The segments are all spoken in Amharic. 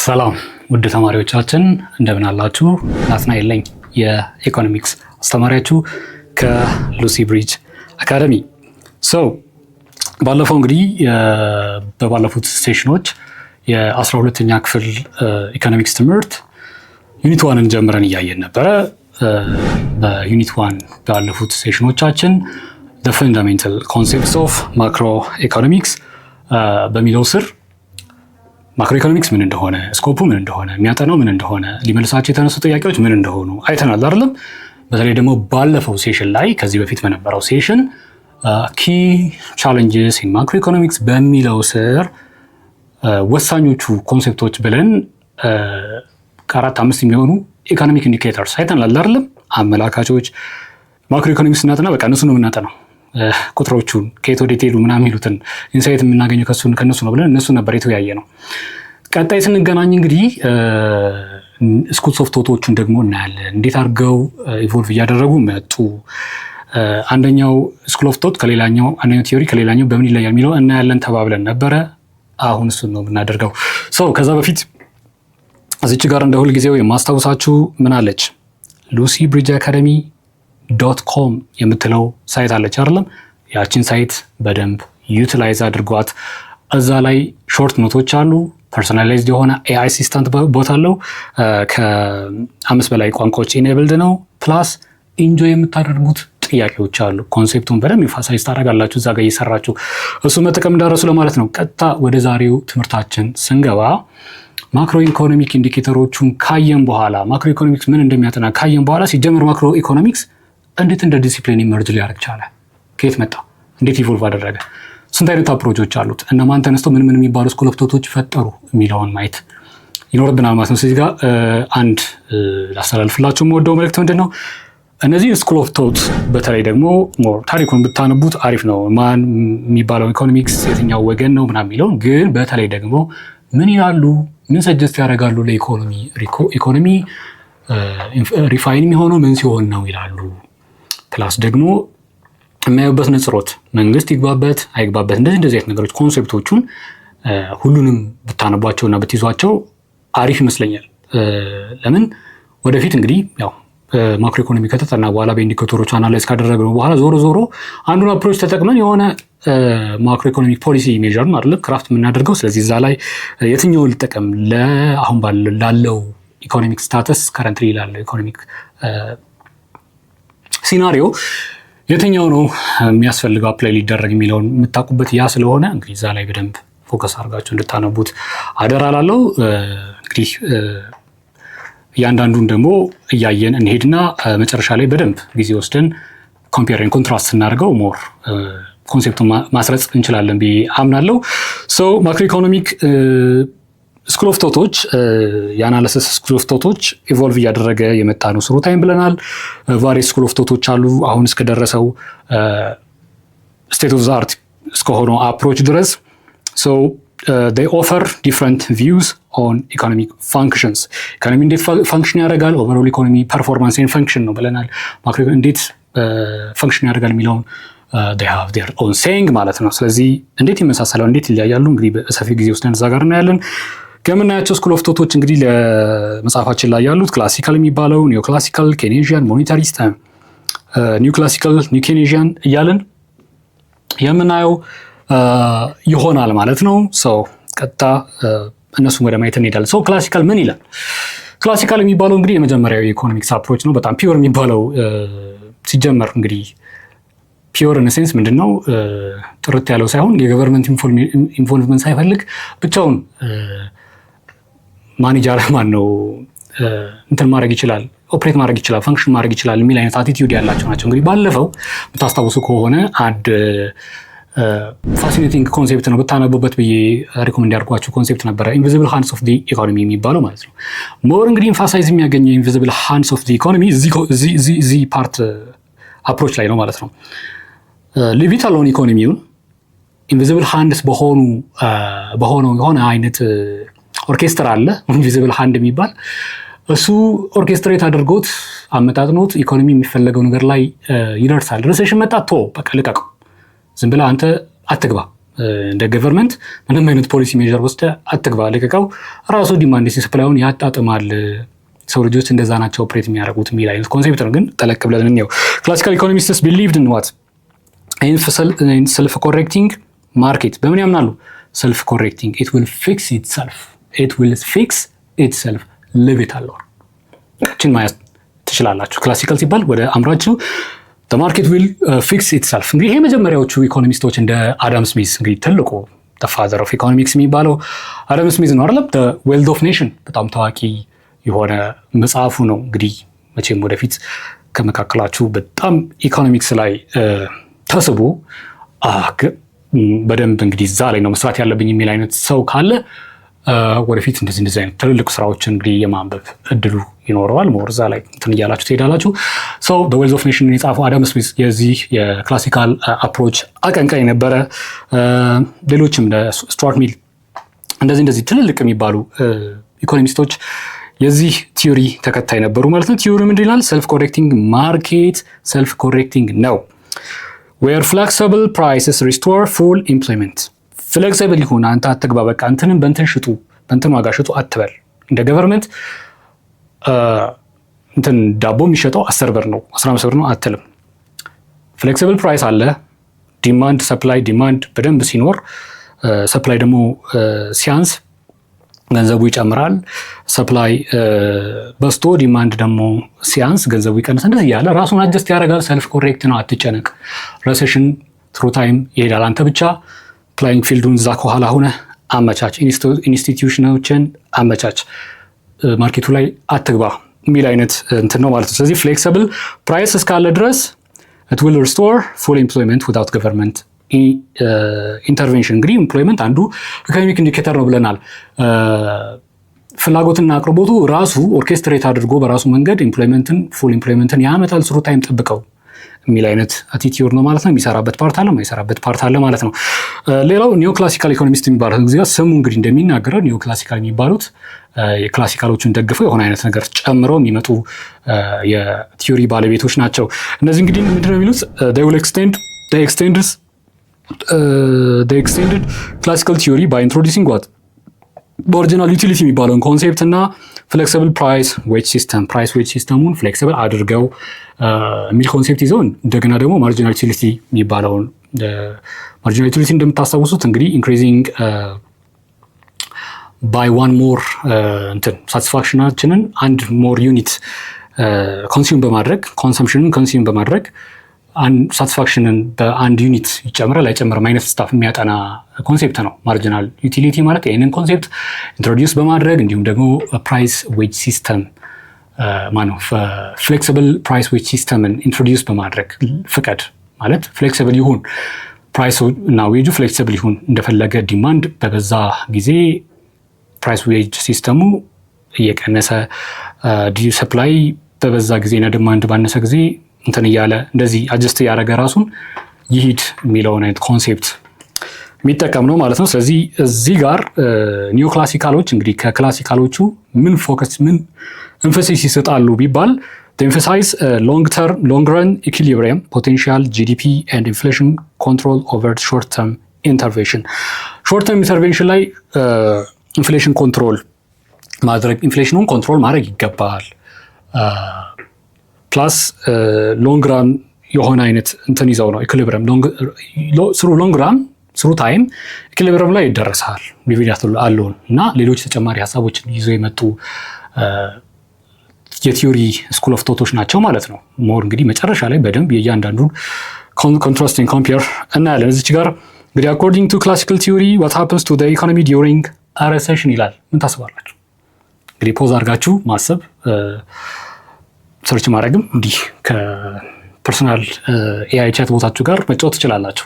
ሰላም ውድ ተማሪዎቻችን እንደምን አላችሁ? ናትናኤል ነኝ የኢኮኖሚክስ አስተማሪያችሁ ከሉሲ ብሪጅ አካዳሚ። ባለፈው እንግዲህ በባለፉት ሴሽኖች የ12ኛ ክፍል ኢኮኖሚክስ ትምህርት ዩኒት 1ን ጀምረን እያየን ነበረ። በዩኒት 1 ባለፉት ሴሽኖቻችን the fundamental concepts of macroeconomics በሚለው ስር ማክሮ ኢኮኖሚክስ ምን እንደሆነ፣ ስኮፑ ምን እንደሆነ፣ የሚያጠናው ምን እንደሆነ፣ ሊመልሳቸው የተነሱ ጥያቄዎች ምን እንደሆኑ አይተናል አይደለም? በተለይ ደግሞ ባለፈው ሴሽን ላይ ከዚህ በፊት በነበረው ሴሽን ኪ ቻሌንጅስ ኢን ማክሮ ኢኮኖሚክስ በሚለው ስር ወሳኞቹ ኮንሴፕቶች ብለን ከአራት አምስት የሚሆኑ ኢኮኖሚክ ኢንዲኬተርስ አይተናል አይደለም? አመላካቾች ማክሮ ኢኮኖሚክስ እናጠና በቃ እነሱ ነው የምናጠናው። ቁጥሮቹን ከየት ወዴት ሄዱ ምናምን የሚሉትን ኢንሳይት የምናገኘው ከነሱ ነው ብለን እነሱ ነበር የተወያየ ነው። ቀጣይ ስንገናኝ እንግዲህ ስኩልስ ኦፍ ቶቶቹን ደግሞ እናያለን። እንዴት አድርገው ኢቮልቭ እያደረጉ መጡ፣ አንደኛው ስኩል ኦፍ ቶት ከሌላኛው፣ አንደኛው ቲዮሪ ከሌላኛው በምን ይለያል የሚለው እናያለን ተባብለን ነበረ። አሁን እሱን ነው የምናደርገው። ከዛ በፊት እዚች ጋር እንደ ሁል ጊዜው የማስታውሳችሁ ምን አለች? ሉሲ ብሪጅ አካዳሚ .com የምትለው ሳይት አለች አይደለም? ያችን ሳይት በደንብ ዩቲላይዝ አድርጓት። እዛ ላይ ሾርት ኖቶች አሉ። ፐርሶናላይዝድ የሆነ ኤአይ አሲስታንት ቦታ አለው። ከ5 በላይ ቋንቋዎች ኢኔብልድ ነው። ፕላስ ኢንጆይ የምታደርጉት ጥያቄዎች አሉ። ኮንሴፕቱን በደንብ ኢንፋሳይዝ ታደርጋላችሁ እዛ ጋር እየሰራችሁ። እሱ መጠቀም እንዳረሱ ለማለት ነው። ቀጥታ ወደ ዛሬው ትምህርታችን ስንገባ ማክሮ ኢኮኖሚክ ኢንዲኬተሮቹን ካየን በኋላ ማክሮ ኢኮኖሚክስ ምን እንደሚያጠና ካየን በኋላ ሲጀምር ማክሮ ኢኮኖሚክስ እንዴት እንደ ዲሲፕሊን ኢመርጅ ሊያደርግ ቻለ? ከየት መጣ? እንዴት ኢቮልቭ አደረገ? ስንት አይነት አፕሮቾች አሉት? እነማን ተነስተው ምን የሚባሉ ስኩል ኦፍ ቶቶች ፈጠሩ የሚለውን ማየት ይኖርብናል ማለት ነው። ስለዚህ ጋር አንድ ላስተላልፍላችሁ የምወደው መልእክት ምንድን ነው? እነዚህ ስኩል ኦፍ ቶት በተለይ ደግሞ ሞር ታሪኩን ብታነቡት አሪፍ ነው። ማን የሚባለው ኢኮኖሚክስ የትኛው ወገን ነው ምናምን የሚለውን ግን በተለይ ደግሞ ምን ይላሉ፣ ምን ሰጀስት ያደርጋሉ ለኢኮኖሚ ኢኮኖሚ ሪፋይን የሚሆነው ምን ሲሆን ነው ይላሉ። ፕላስ ደግሞ የሚያዩበት ንጽሮት መንግስት ይግባበት አይግባበት እንደዚህ አይነት ነገሮች ኮንሴፕቶቹን ሁሉንም ብታነቧቸው እና ብትይዟቸው አሪፍ ይመስለኛል። ለምን ወደፊት እንግዲህ ያው ማክሮ ኢኮኖሚ ከተጠና በኋላ በኢንዲኬተሮች አናላይዝ ካደረግነው በኋላ ዞሮ አንዱን አፕሮች ተጠቅመን የሆነ ማክሮ ኢኮኖሚክ ፖሊሲ ሜዥር ነው አይደል ክራፍት የምናደርገው። ስለዚህ እዛ ላይ የትኛውን ልጠቀም አሁን ላለው ኢኮኖሚክ ስታተስ ከረንትሊ ላለው ኢኮኖሚክ ሲናሪዮ የትኛው ነው የሚያስፈልገው አፕላይ ሊደረግ የሚለውን የምታውቁበት ያ ስለሆነ እንግዲህ እዛ ላይ በደንብ ፎከስ አድርጋችሁ እንድታነቡት አደራ ላለው። እንግዲህ እያንዳንዱን ደግሞ እያየን እንሄድና መጨረሻ ላይ በደንብ ጊዜ ወስደን ኮምፔሪንግ ኮንትራስት ስናደርገው ሞር ኮንሴፕቱን ማስረጽ እንችላለን ብዬ አምናለሁ። ማክሮ ኢኮኖሚክ ስኩል ኦፍ ቶቶች የአናሊሲስ ስኩል ኦፍ ቶቶች ኢቮልቭ እያደረገ የመጣ ነው ስሩ ታይም ብለናል። ቫሪየስ ስኩል ኦፍ ቶቶች አሉ አሁን እስከደረሰው ስቴት ኦፍ ዘ አርት እስከሆነው አፕሮች ድረስ። they offer different views on economic functions። ኢኮኖሚ እንዴት ፋንክሽን ያደርጋል፣ ኦቨርኦል ኢኮኖሚ ፐርፎርማንስ ኤንድ ፈንክሽን ነው ብለናል። ማክሮ እንዴት ፈንክሽን ያደርጋል የሚለውን they have their own saying ማለት ነው። ስለዚህ እንዴት ይመሳሰላሉ፣ እንዴት ይለያያሉ እንግዲህ በሰፊ ጊዜ ወስደን እዛ ጋር እናያለን። ከምናያቸው ስኩል ኦፍ ቶቶች እንግዲህ ለመጽሐፋችን ላይ ያሉት ክላሲካል የሚባለው፣ ኒዮ ክላሲካል፣ ኬኔዥያን፣ ሞኔታሪስት፣ ኒው ክላሲካል፣ ኒው ኬኔዥያን እያለን የምናየው ይሆናል ማለት ነው። ቀጥታ እነሱን ወደ ማየት እንሄዳለን። ክላሲካል ምን ይላል? ክላሲካል የሚባለው እንግዲህ የመጀመሪያው የኢኮኖሚክስ አፕሮች ነው። በጣም ፒውር የሚባለው ሲጀመር እንግዲህ ፒውር ኢን ሴንስ ምንድነው? ጥርት ያለው ሳይሆን የገቨርንመንት ኢንቮልቭመንት ሳይፈልግ ብቻውን ማኔጀር ማን ነው እንትን ማድረግ ይችላል፣ ኦፕሬት ማድረግ ይችላል፣ ፈንክሽን ማድረግ ይችላል የሚል አይነት አቲቲዩድ ያላቸው ናቸው። እንግዲህ ባለፈው የምታስታውሱ ከሆነ አንድ ፋሲኔቲንግ ኮንሴፕት ነው ብታነቡበት ብዬ ሪኮመንድ ያድርጓችሁ ኮንሴፕት ነበረ፣ ኢንቪዚብል ሃንድስ ኦፍ ዲ ኢኮኖሚ የሚባለው ማለት ነው። ሞር እንግዲህ ኢንፋሳይዝ የሚያገኘው ኢንቪዚብል ሃንድስ ኦፍ ዲ ኢኮኖሚ እዚህ ፓርት አፕሮች ላይ ነው ማለት ነው። ሊቪት አለውን ኢኮኖሚውን ኢንቪዚብል ሃንድስ በሆነው የሆነ አይነት ኦርኬስትራ አለ ኢንቪዚብል ሃንድ የሚባል እሱ ኦርኬስትሬት አድርጎት አመጣጥኖት ኢኮኖሚ የሚፈለገው ነገር ላይ ይደርሳል። ሪሴሽን መጣ በቃ ልቀቀው፣ ዝም ብለህ አንተ አትግባ እንደ ገቨርንመንት ምንም አይነት ፖሊሲ ሜዥር ወስደህ አትግባ፣ ልቀቀው፣ ራሱ ዲማንድ ሰፕላዩን ያጣጥማል፣ ሰው ልጆች እንደዛ ናቸው ኦፕሬት የሚያደርጉት የሚል አይነት ኮንሴፕት ነው። ግን ጠለቅ ብለን እንየው። ክላሲካል ኢኮኖሚስትስ ቢሊቭድ ኢን ዋት ሰልፍ ኮሬክቲንግ ማርኬት። በምን ያምናሉ? ሰልፍ ኮሬክቲንግ ኢት ዊል ፊክስ ኢትሰልፍ ሊቭ ኢት አለው። እችን ማየት ትችላላችሁ። ክላሲካል ሲባል ወደ አምራችሁ ማርኬት ዊል ፊክስ ኢትሰልፍ። እንግዲህ ይሄ መጀመሪያዎቹ ኢኮኖሚስቶች እንደ አዳም ስሚዝ እንግዲህ ትልቁ ፋዘር ኦፍ ኢኮኖሚክስ የሚባለው አዳም ስሚዝ ነው አይደለም? ዌልዝ ኦፍ ኔሽን በጣም ታዋቂ የሆነ መጽሐፉ ነው። እንግዲህ መቼም ወደፊት ከመካከላችሁ በጣም ኢኮኖሚክስ ላይ ተስቦ በደንብ እንግዲህ እዛ ላይ ነው መስራት ያለብኝ የሚል አይነት ሰው ካለ ወደፊት እንደዚህ አይነት ትልልቅ ስራዎችን እንግዲህ የማንበብ እድሉ ይኖረዋል። ሞር እዛ ላይ እንትን እያላችሁ ትሄዳላችሁ። ሰው ዌልዝ ኦፍ ኔሽን የጻፈው አዳም ስሚዝ የዚህ የክላሲካል አፕሮች አቀንቃኝ ነበረ። ሌሎችም ስቱዋርት ሚል እንደዚህ ትልልቅ የሚባሉ ኢኮኖሚስቶች የዚህ ቲዮሪ ተከታይ ነበሩ ማለት ነው። ቲዮሪ ምንድን ይላል? ሰልፍ ኮሬክቲንግ ማርኬት ሰልፍ ኮሬክቲንግ ነው። ዌር ፍሌክሲብል ፕራይስስ ሪስቶር ፉል ኢምፕሎይመንት። ፍሌክሲብል ይሁን፣ አንተ አትግባ፣ በቃ እንትንም በእንትን ሽጡ፣ በእንትን ዋጋ ሽጡ አትበል። እንደ ገቨርንመንት እንትን ዳቦ የሚሸጠው 10 ብር ነው 15 ብር ነው አትልም። ፍሌክሲብል ፕራይስ አለ። ዲማንድ ሰፕላይ፣ ዲማንድ በደንብ ሲኖር ሰፕላይ ደግሞ ሲያንስ ገንዘቡ ይጨምራል። ሰፕላይ በስቶ ዲማንድ ደግሞ ሲያንስ ገንዘቡ ይቀንስ። እንደዚህ ያለ ራሱን አጀስት ያደርጋል። ሰልፍ ኮሬክት ነው። አትጨነቅ። ሬሴሽን ትሩ ታይም ይሄዳል። አንተ ብቻ ፕላይንግ ፊልዱን እዛ ከኋላ ሆነ አመቻች፣ ኢንስቲትዩሽኖችን አመቻች፣ ማርኬቱ ላይ አትግባ የሚል አይነት እንትን ነው ማለት ነው። ስለዚህ ፍሌክሲብል ፕራይስ እስካለ ድረስ it will restore full employment without government ኢንተርቬንሽን። እንግዲህ ኢምፕሎይመንት አንዱ ኢኮኖሚክ ኢንዲኬተር ነው ብለናል። ፍላጎትና አቅርቦቱ ራሱ ኦርኬስትሬት አድርጎ በራሱ መንገድ ፉል ኢምፕሎይመንትን ያመጣል። ስሩ ታይም ጠብቀው የሚል አይነት አቲቲዩድ ነው ማለት ነው። የሚሰራበት ፓርት አለ፣ የማይሰራበት ፓርት አለ ማለት ነው። ሌላው ኒዮ ክላሲካል ኢኮኖሚስት የሚባሉት ጊዜ ስሙ እንግዲህ እንደሚናገረው ኒዮ ክላሲካል የሚባሉት የክላሲካሎቹን ደግፈው የሆነ አይነት ነገር ጨምረው የሚመጡ የቲዮሪ ባለቤቶች ናቸው። እነዚህ እንግዲህ ምንድነው የሚሉት? they extended classical theory by introducing what ኦሪጂናል ዩቲሊቲ የሚባለውን ኮንሴፕት እና ፍሌክሲብል ፕራይስ ዌጅ ሲስተሙን ፍሌክሲብል አድርገው የሚል ኮንሴፕት ይዘው እንደገና ደግሞ ማርጂናል ዩቲሊቲ የሚባለውን ማርጂናል ዩቲሊቲ እንደምታስታውሱት እንግዲህ ኢንክሪዚንግ ባይ ዋን ሞር እንትን ሳቲስፋክሽናችንን አንድ ሞር ዩኒት ኮንሱም በማድረግ ኮንሰምፕሽንን ኮንሱም በማድረግ ሳቲስፋክሽንን በአንድ ዩኒት ይጨምራል አይጨምርም አይነት ስታፍ የሚያጠና ኮንሴፕት ነው ማርጂናል ዩቲሊቲ ማለት። ይህንን ኮንሴፕት ኢንትሮዲውስ በማድረግ እንዲሁም ደግሞ ፕራይስ ዌጅ ሲስተም ፍሌክሲብል ፕራይስ ዌጅ ሲስተምን ኢንትሮዲውስ በማድረግ ፍቀድ ማለት ፍሌክሲብል ይሁን ፕራይስ እና ዌጁ ፍሌክሲብል ይሁን፣ እንደፈለገ ዲማንድ በበዛ ጊዜ ፕራይስ ዌጅ ሲስተሙ እየቀነሰ ሰፕላይ በበዛ ጊዜና ዲማንድ ባነሰ ጊዜ እንትን እያለ እንደዚህ አጀስት እያደረገ ራሱን ይሂድ የሚለውን አይነት ኮንሴፕት የሚጠቀም ነው ማለት ነው። ስለዚህ እዚህ ጋር ኒዮ ክላሲካሎች እንግዲህ ከክላሲካሎቹ ምን ኤምፋሲስ ይሰጣሉ ቢባል ኤምፋሳይዝ ሎንግ ረን ኢኩሊብሪየም ፖቴንሻል ጂዲፒ ኤንድ ኢንፍሌሽን ኮንትሮል ኦቨር ሾርት ተርም ኢንተርቬንሽን። ሾርት ተርም ኢንተርቬንሽን ላይ ኢንፍሌሽን ኮንትሮል ማድረግ ኢንፍሌሽኑን ኮንትሮል ማድረግ ይገባል። ፕላስ ሎንግ ራን የሆነ አይነት እንትን ይዘው ነው ኢኩሊብሪየም ሎንግ ራን ስሩ ታይም ኢኩሊብሪየም ላይ ይደረሳል ዲቪደንት አለውን እና ሌሎች ተጨማሪ ሀሳቦችን ይዞ የመጡ የቲዮሪ ስኩል ኦፍ ቶቶች ናቸው ማለት ነው። ሞር እንግዲህ መጨረሻ ላይ በደንብ የእያንዳንዱን ኮንትራስት ኤንድ ኮምፔር እናያለን። እዚች ጋር እንግዲህ አኮርዲንግ ቱ ክላሲካል ቲዮሪ ዋት ሃፕንስ ቱ ዘ ኢኮኖሚ ዲዩሪንግ አ ሪሴሽን ይላል። ምን ታስባላችሁ? እንግዲህ ፖዝ አድርጋችሁ ማሰብ ሰርች ማድረግም እንዲህ ከፐርሰናል ኤአይ ቻት ቦታችሁ ጋር መጫወት ትችላላችሁ።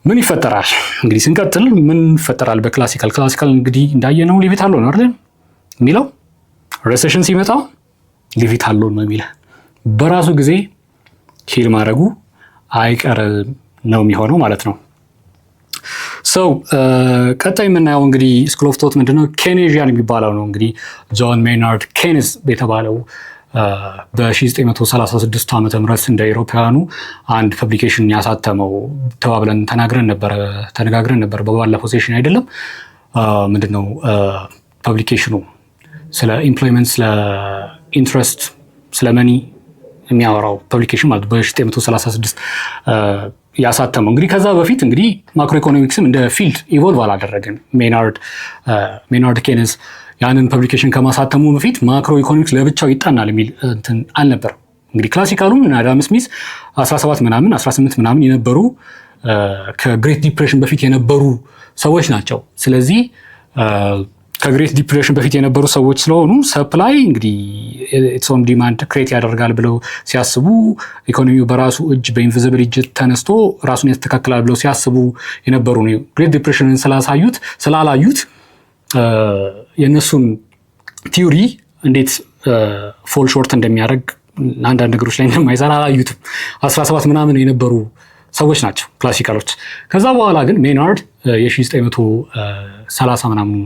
ምን ይፈጠራል እንግዲህ ስንቀጥል ምን ይፈጠራል? በክላሲካል እንግዲህ እንዳየነው ሊቪት አለው ነው አይደል የሚለው። ሪሴሽን ሲመጣ ሊቪት አለው ነው የሚለው። በራሱ ጊዜ ሂል ማድረጉ አይቀርም ነው የሚሆነው ማለት ነው። ሰው ቀጣይ የምናየው እንግዲህ ስኩል ኦፍ ቶት ምንድነው? ኬኔዥያን የሚባለው ነው። እንግዲህ ጆን ሜናርድ ኬንስ የተባለው በ1936 ዓመተ ምህረት እንደ አውሮፓውያኑ አንድ ፐብሊኬሽን ያሳተመው ተባብለን ተነጋግረን ነበር በባለፈው ሴሽን አይደለም። ምንድነው ፐብሊኬሽኑ? ስለ ኢምፕሎይመንት፣ ስለ ኢንትረስት፣ ስለ መኒ የሚያወራው ፐብሊኬሽን ማለት በ1936 ያሳተመው። እንግዲህ ከዛ በፊት እንግዲህ ማክሮ ኢኮኖሚክስም እንደ ፊልድ ኢቮልቭ አላደረግን። ሜናርድ ኬነስ ያንን ፐብሊኬሽን ከማሳተሙ በፊት ማክሮ ኢኮኖሚክስ ለብቻው ይጠናል የሚል እንትን አልነበረም። እንግዲህ ክላሲካሉም አዳም ስሚዝ 17 ምናምን 18 ምናምን የነበሩ ከግሬት ዲፕሬሽን በፊት የነበሩ ሰዎች ናቸው። ስለዚህ ከግሬት ዲፕሬሽን በፊት የነበሩ ሰዎች ስለሆኑ ሰፕላይ እንግዲህ ኢትስ ኦን ዲማንድ ክሬት ያደርጋል ብለው ሲያስቡ፣ ኢኮኖሚው በራሱ እጅ በኢንቪዚብል እጅ ተነስቶ ራሱን ያስተካክላል ብለው ሲያስቡ የነበሩ ነው። ግሬት ዲፕሬሽንን ስላላዩት የእነሱን ቲዮሪ እንዴት ፎል ሾርት እንደሚያደርግ አንዳንድ ነገሮች ላይ እንደማይሰራ አላዩትም። 17 ምናምን የነበሩ ሰዎች ናቸው ክላሲካሎች። ከዛ በኋላ ግን ሜናርድ የ1930 ምናምን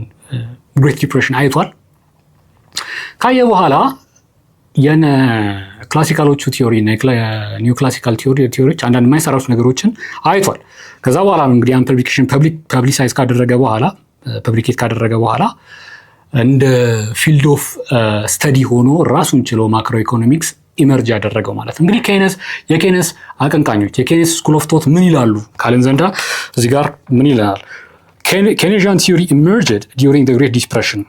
ግሬት ዲፕሬሽን አይቷል። ካየ በኋላ የነ ክላሲካሎቹ ቲዮሪ እና ኒው ክላሲካል ቲዮሪዎች አንዳንድ የማይሰራቱ ነገሮችን አይቷል። ከዛ በኋላ ነው እንግዲህ ያን ፐብሊኬሽን ፐብሊሳይዝ ፐብሊኬት ካደረገ በኋላ እንደ ፊልድ ኦፍ ስተዲ ሆኖ ራሱን ችሎ ማክሮ ኢኮኖሚክስ ኢመርጅ ያደረገው ማለት እንግዲህ የኬነስ አቀንቃኞች የኬነስ ስኩል ኦፍ ቶት ምን ይላሉ ካልን ዘንዳ እዚህ ጋር ምን ይለናል? Keynesian theory emerged during the Great Depression,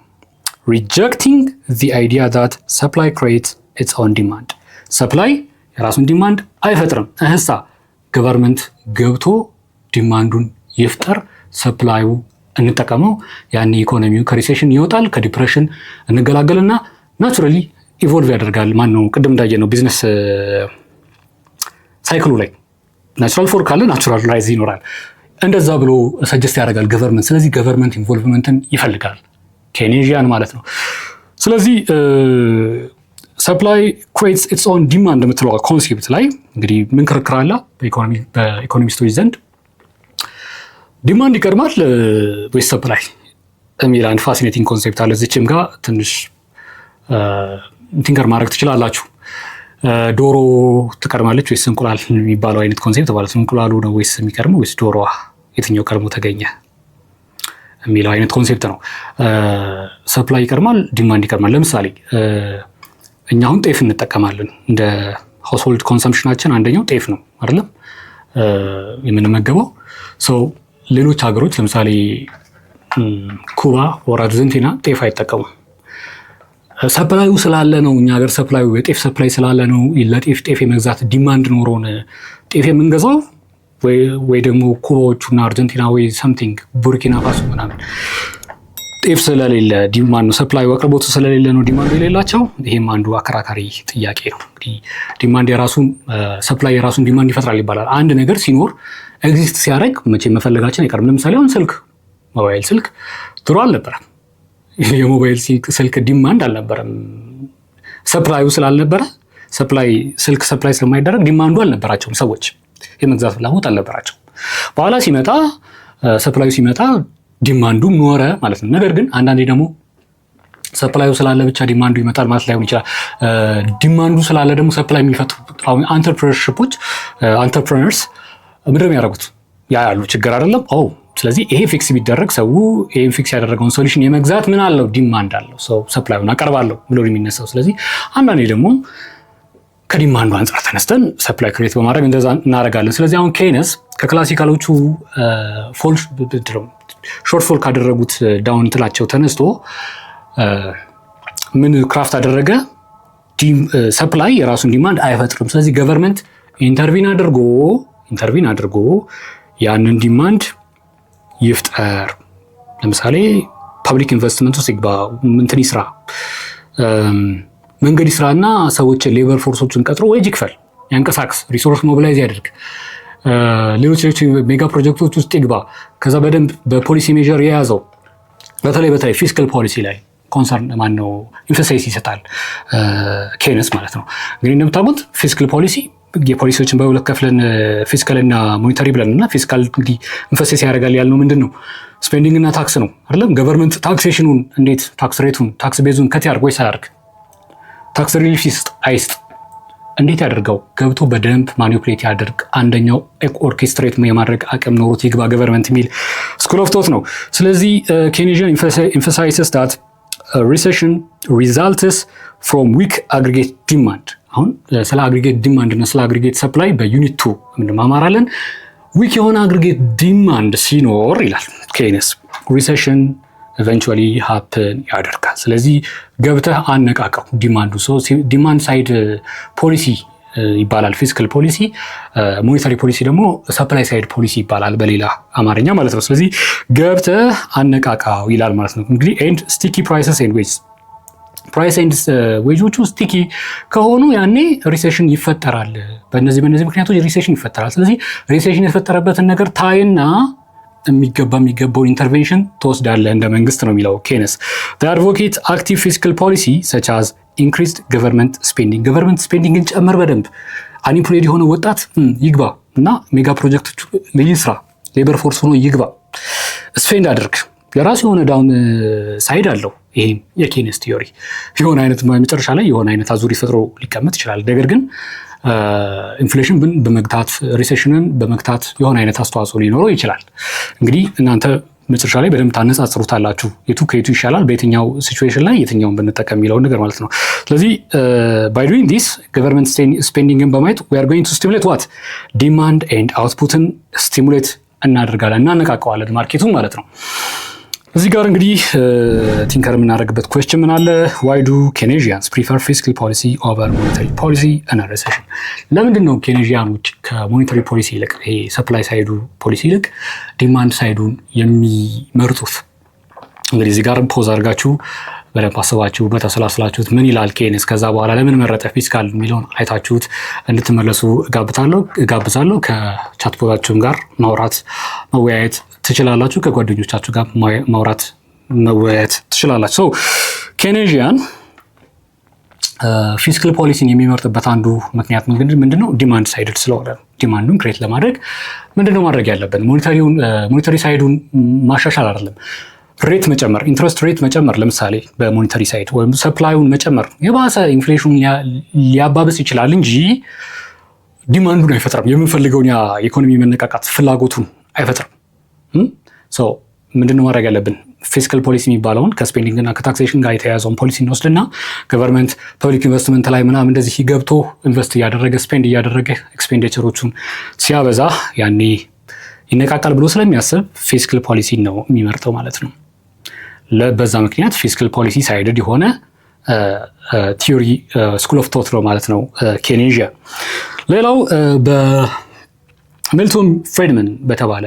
rejecting the idea that supply creates its own demand. Supply የራሱን ዲማንድ አይፈጥርም። እህሳ ገቨርንመንት ገብቶ ዲማንዱን ይፍጠር፣ ሰፕላዩ እንጠቀመው፣ ያኔ ኢኮኖሚው ከሪሴሽን ይወጣል፣ ከዲፕሬሽን እንገላገልና ናቹራሊ ኢቮልቭ ያደርጋል። ማነው ቅድም እንዳየነው ቢዝነስ ሳይክሉ ላይ ናቹራል ፎር ካለ ናቹራል ራይዝ ይኖራል። እንደዛ ብሎ ሰጀስት ያደርጋል ገቨርንመንት። ስለዚህ ገቨርንመንት ኢንቮልቭመንትን ይፈልጋል፣ ኬኔዥያን ማለት ነው። ስለዚህ ሰፕላይ ክሬትስ ኢትስ ኦን ዲማንድ የምትለው ኮንሴፕት ላይ እንግዲህ ምን ክርክር አለ በኢኮኖሚስቶች ዘንድ? ዲማንድ ይቀድማል ወይስ ሰፕላይ የሚል አንድ ፋሲኔቲንግ ኮንሴፕት አለ። እዚችም ጋር ትንሽ ቲንከር ማድረግ ትችላላችሁ። ዶሮ ትቀድማለች ወይስ እንቁላል የሚባለው አይነት ኮንሴፕት ማለት ነው። እንቁላሉ ነው ወይስ የሚቀድመው ወይስ ዶሮዋ? የትኛው ቀድሞ ተገኘ የሚለው አይነት ኮንሴፕት ነው። ሰፕላይ ይቀድማል፣ ዲማንድ ይቀድማል። ለምሳሌ እኛ አሁን ጤፍ እንጠቀማለን። እንደ ሃውስሆልድ ኮንሰምፕሽናችን አንደኛው ጤፍ ነው አይደለም የምንመገበው። ሌሎች ሀገሮች ለምሳሌ ኩባ ወር አርጀንቲና ጤፍ አይጠቀሙም። ሰፕላዩ ስላለ ነው። እኛ ሀገር ሰፕላዩ የጤፍ ሰፕላይ ስላለ ነው ለጤፍ የመግዛት ዲማንድ ኖሮን ጤፍ የምንገዛው። ወይ ደግሞ ኩባዎቹና አርጀንቲና ወይ ሰምቲንግ ቡርኪና ፋሶ ምናምን ጤፍ ስለሌለ ዲማንድ ነው፣ ሰፕላዩ አቅርቦቱ ስለሌለ ነው ዲማንዱ የሌላቸው። ይሄም አንዱ አከራካሪ ጥያቄ ነው። እንግዲህ ዲማንድ ሰፕላይ የራሱን ዲማንድ ይፈጥራል ይባላል። አንድ ነገር ሲኖር ኤግዚስት ሲያደርግ መቼ መፈለጋችን አይቀርም። ለምሳሌ አሁን ሞባይል ስልክ ድሮ አልነበረም። የሞባይል ስልክ ዲማንድ አልነበረም፣ ሰፕላዩ ስላልነበረ ስልክ ሰፕላይ ስለማይደረግ ዲማንዱ አልነበራቸውም። ሰዎች የመግዛት ፍላጎት አልነበራቸው። በኋላ ሲመጣ ሰፕላዩ ሲመጣ ዲማንዱ ኖረ ማለት ነው። ነገር ግን አንዳንዴ ደግሞ ሰፕላዩ ስላለ ብቻ ዲማንዱ ይመጣል ማለት ላይሆን ይችላል። ዲማንዱ ስላለ ደግሞ ሰፕላይ የሚፈጥሩ አንተርፕረነርስ ምንድን ነው የሚያደርጉት? ያሉ ችግር አይደለም። ስለዚህ ይሄ ፊክስ ቢደረግ ሰው ይሄን ፊክስ ያደረገውን ሶሉሽን የመግዛት ምን አለው? ዲማንድ አለው። ሰው ሰፕላዩን አቀርባለሁ ብሎ የሚነሳው። ስለዚህ አንዳንዴ ደግሞ ከዲማንዱ አንጻር ተነስተን ሰፕላይ ክሬት በማድረግ እንደዛ እናደርጋለን። ስለዚህ አሁን ኬነስ ከክላሲካሎቹ ሾርት ፎል ካደረጉት ዳውን ትላቸው ተነስቶ ምን ክራፍት አደረገ? ሰፕላይ የራሱን ዲማንድ አይፈጥርም። ስለዚህ ገቨርንመንት ኢንተርቪን አድርጎ ያንን ዲማንድ ይፍጠር። ለምሳሌ ፐብሊክ ኢንቨስትመንት ውስጥ ይግባ፣ እንትን ይስራ፣ መንገድ ይስራና ሰዎችን ሌበር ፎርሶችን ቀጥሮ ወጅ ይክፈል፣ ያንቀሳቅስ፣ ሪሶርስ ሞቢላይዝ ያደርግ፣ ሌሎች ሜጋ ፕሮጀክቶች ውስጥ ይግባ። ከዛ በደንብ በፖሊሲ ሜጀር የያዘው በተለይ ፊስካል ፖሊሲ ላይ ኮንሰርን ማነው ኢንፈሳይዝ ይሰጣል ኬነስ ማለት ነው። እንግዲህ እንደምታውቁት ፊስካል ፖሊሲ የፖሊሲዎችን በሁለት ከፍለን ፊስካል እና ሞኔታሪ ብለን እና ፊስካል እንግዲህ ኢንፈሳይዝ ያደርጋል ያልነው ምንድን ነው? ስፔንዲንግ እና ታክስ ነው አይደለም? ገቨርንመንት ታክሴሽኑን እንዴት ታክስ ሬቱን ታክስ ቤዙን ከት ያድርግ ወይስ አያድርግ? ታክስ ሪሊፍ ይስጥ አይስጥ፣ እንዴት ያደርገው? ገብቶ በደንብ ማኒፕሌት ያደርግ፣ አንደኛው ኦርኬስትሬት የማድረግ አቅም ኖሮት ይግባ ገቨርንመንት የሚል ስኩል ኦፍ ቶት ነው። ስለዚህ ኬኔዥያን ኤምፋሳይዝስ ዳት ሪሴሽን ሪዛልትስ ፍሮም ዊክ አግሪጌት ዲማንድ። አሁን ስለ አግሪጌት ዲማንድ እና ስለ አግሪጌት ሰፕላይ በዩኒት 2 እንማማራለን። ዊክ የሆነ አግሪጌት ዲማንድ ሲኖር ይላል ኬይንስ ሪሴሽን ኢቨንቹዋሊ ሃፕን ያደርጋል። ስለዚህ ገብተህ አነቃቀው ዲማንዱ። ዲማንድ ሳይድ ፖሊሲ ይባላል ፊስካል ፖሊሲ፣ ሞኔታሪ ፖሊሲ ደግሞ ሰፕላይ ሳይድ ፖሊሲ ይባላል በሌላ አማርኛ ማለት ነው። ስለዚህ ገብተህ አነቃቃው ይላል ማለት ነው። እንግዲህ ኤንድ ስቲኪ ፕራይሰስ ኤንድ ዌጅስ፣ ፕራይስ ኤንድ ዌጆቹ ስቲኪ ከሆኑ ያኔ ሪሴሽን ይፈጠራል። በእነዚህ ምክንያቶች ሪሴሽን ይፈጠራል። ስለዚህ ሪሴሽን የተፈጠረበትን ነገር ታይና የሚገባውን ኢንተርቬንሽን ትወስዳለህ እንደ መንግስት ነው የሚለው ኬይንስ። አድቮኬት አክቲቭ ፊስካል ፖሊሲ ሰች አዝ ኢንክሪዝድ ገቨርንመንት ስፔንዲንግ፣ ገቨርንመንት ስፔንዲንግን ጨመር፣ በደንብ አንኢምፕሎይድ የሆነ ወጣት ይግባ እና ሜጋ ፕሮጀክቶች ይስራ፣ ሌበር ፎርስ ሆኖ ይግባ፣ ስፔንድ አድርግ። የራሱ የሆነ ዳውን ሳይድ አለው። ይሄም የኬይንስ ቲዮሪ የሆነ አይነት መጨረሻ ላይ የሆነ አይነት አዙሪት ፈጥሮ ሊቀመጥ ይችላል። ነገር ግን ኢንፍሌሽን በመግታት ሪሴሽንን በመግታት የሆነ አይነት አስተዋጽኦ ሊኖረው ይችላል። እንግዲህ እናንተ መጨረሻ ላይ በደንብ ታነጻጽሩታላችሁ የቱ ከየቱ ይሻላል፣ በየትኛው ሲቹዌሽን ላይ የትኛውን ብንጠቀም የሚለውን ነገር ማለት ነው። ስለዚህ ባይ ዱይንግ ዲስ ገቨርንመንት ስፔንዲንግን በማየት ዊ አር ጎይንግ ቱ ስቲሙሌት ዋት ዲማንድ ኤንድ አውትፑትን ስቲሙሌት እናደርጋለን፣ እናነቃቀዋለን ማርኬቱን ማለት ነው። እዚህ ጋር እንግዲህ ቲንከር የምናደርግበት ኩዌስችን ምን አለ? ዋይ ዱ ኬኔዥያንስ ፕሪፈር ፊስካል ፖሊሲ ኦቨር ሞኔታሪ ፖሊሲ እና ሪሴሽን? ለምንድን ነው ኬኔዥያኖች ከሞኔታሪ ፖሊሲ ይልቅ ይሄ ሰፕላይ ሳይዱ ፖሊሲ ይልቅ ዲማንድ ሳይዱን የሚመርጡት? እንግዲህ እዚህ ጋር ፖዝ አድርጋችሁ በደንብ አስባችሁበት አሰላስላችሁት ምን ይላል ኬይንስ፣ ከዛ በኋላ ለምን መረጠ ፊስካል የሚለውን አይታችሁት እንድትመለሱ እጋብዛለሁ። ከቻትቦታችሁም ጋር ማውራት መወያየት ትችላላችሁ። ከጓደኞቻችሁ ጋር ማውራት መወያየት ትችላላችሁ። ኬኔዥያን ፊስካል ፖሊሲን የሚመርጥበት አንዱ ምክንያት ምንድነው? ዲማንድ ሳይድድ ስለሆነ ዲማንዱን ክሬት ለማድረግ ምንድነው ማድረግ ያለብን? ሞኔታሪ ሳይዱን ማሻሻል አይደለም፣ ሬት መጨመር፣ ኢንትረስት ሬት መጨመር ለምሳሌ በሞኔታሪ ሳይድ ወይም ሰፕላዩን መጨመር የባሰ ኢንፍሌሽኑን ሊያባብስ ይችላል እንጂ ዲማንዱን አይፈጥርም። የምንፈልገውን የኢኮኖሚ መነቃቃት ፍላጎቱን አይፈጥርም። ምንድነው ማድረግ ያለብን? ፊስካል ፖሊሲ የሚባለውን ከስፔንዲንግ እና ከታክሴሽን ጋር የተያያዘውን ፖሊሲ እንወስድና ገቨርንመንት ፐብሊክ ኢንቨስትመንት ላይ ምናምን እንደዚህ ገብቶ ኢንቨስት እያደረገ ስፔንድ እያደረገ ኤክስፔንዲቸሮቹን ሲያበዛ ያኔ ይነቃቃል ብሎ ስለሚያስብ ፊስካል ፖሊሲ ነው የሚመርጠው ማለት ነው። በዛ ምክንያት ፊስካል ፖሊሲ ሳይድድ የሆነ ቲዮሪ ስኩል ኦፍ ቶት ነው ማለት ነው ኬኔዥያ። ሌላው በሚልቶን ፍሬድመን በተባለ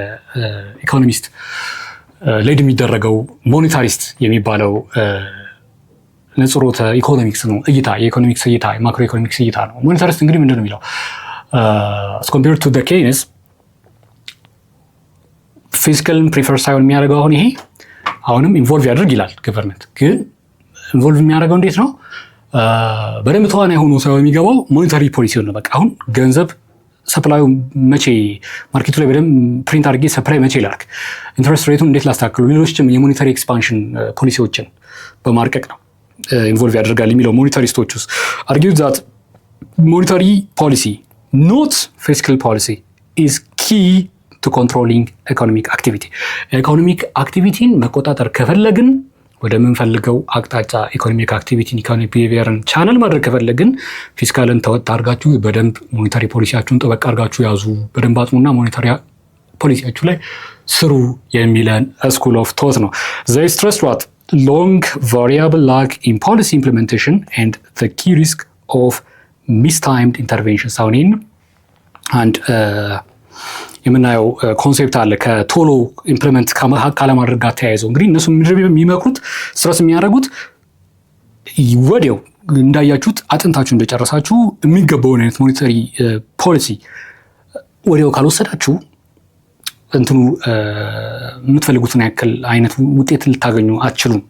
ኢኮኖሚስት ሌድ የሚደረገው ሞኔታሪስት የሚባለው ንጽሮተ ኢኮኖሚክስ ነው እይታ፣ የኢኮኖሚክስ እይታ፣ የማክሮ ኢኮኖሚክስ እይታ ነው። ሞኔታሪስት እንግዲህ ምንድን ነው የሚለው as compared to the Keynes ፊስካልን ፕሪፈር ሳይሆን የሚያደርገው አሁን ይሄ አሁንም ኢንቮልቭ ያደርግ ይላል። ገቨርንመንት ግን ኢንቮልቭ የሚያደርገው እንዴት ነው? በደንብ ተዋናይ ሆኖ ሳይሆን የሚገባው ሞኔታሪ ፖሊሲ ነው። በቃ አሁን ገንዘብ ሰፕላዩ መቼ ማርኬቱ ላይ በደንብ ፕሪንት አድርጌ ሰፕላይ መቼ ላርክ፣ ኢንትረስት ሬቱን እንዴት ላስተካክሉ፣ ሌሎችም የሞኔታሪ ኤክስፓንሽን ፖሊሲዎችን በማርቀቅ ነው ኢንቮልቭ ያደርጋል የሚለው ሞኔታሪስቶች ውስጥ አርጊው ዛት ሞኔታሪ ፖሊሲ ኖት ፊስካል ፖሊሲ ኢዝ ኪ ቱ ኮንትሮሊንግ ኢኮኖሚክ አክቲቪቲ። ኢኮኖሚክ አክቲቪቲን መቆጣጠር ከፈለግን ወደምንፈልገው አቅጣጫ ኢኮኖሚክ አክቲቪቲን ኢኮኖሚክ ቢሄቪየርን ቻነል ማድረግ ከፈለግን ፊስካልን ተወጥ አድርጋችሁ በደንብ ሞኔታሪ ፖሊሲያችሁን ጠበቅ አድርጋችሁ ያዙ፣ በደንብ አጥኑና ሞኔታሪ ፖሊሲያችሁ ላይ ስሩ የሚለን ስኩል ኦፍ ቶት ነው። ዘይ ስትረስ ዋት ሎንግ ቫሪያብል ላግ ኢን ፖሊሲ ኢምፕሊሜንቴሽን ኤንድ ዘ ኪ ሪስክ ኦፍ ሚስታይምድ ኢንተርቬንሽን። ሳውኒን አንድ የምናየው ኮንሴፕት አለ ከቶሎ ኢምፕሊመንት ካለማድረግ ጋር ተያይዘው። እንግዲህ እነሱ የሚመክሩት ስትረስ የሚያደርጉት ወዲያው እንዳያችሁት አጥንታችሁ እንደጨረሳችሁ የሚገባውን አይነት ሞኔታሪ ፖሊሲ ወዲያው ካልወሰዳችሁ እንትኑ የምትፈልጉትን ያክል አይነት ውጤት ልታገኙ አትችሉም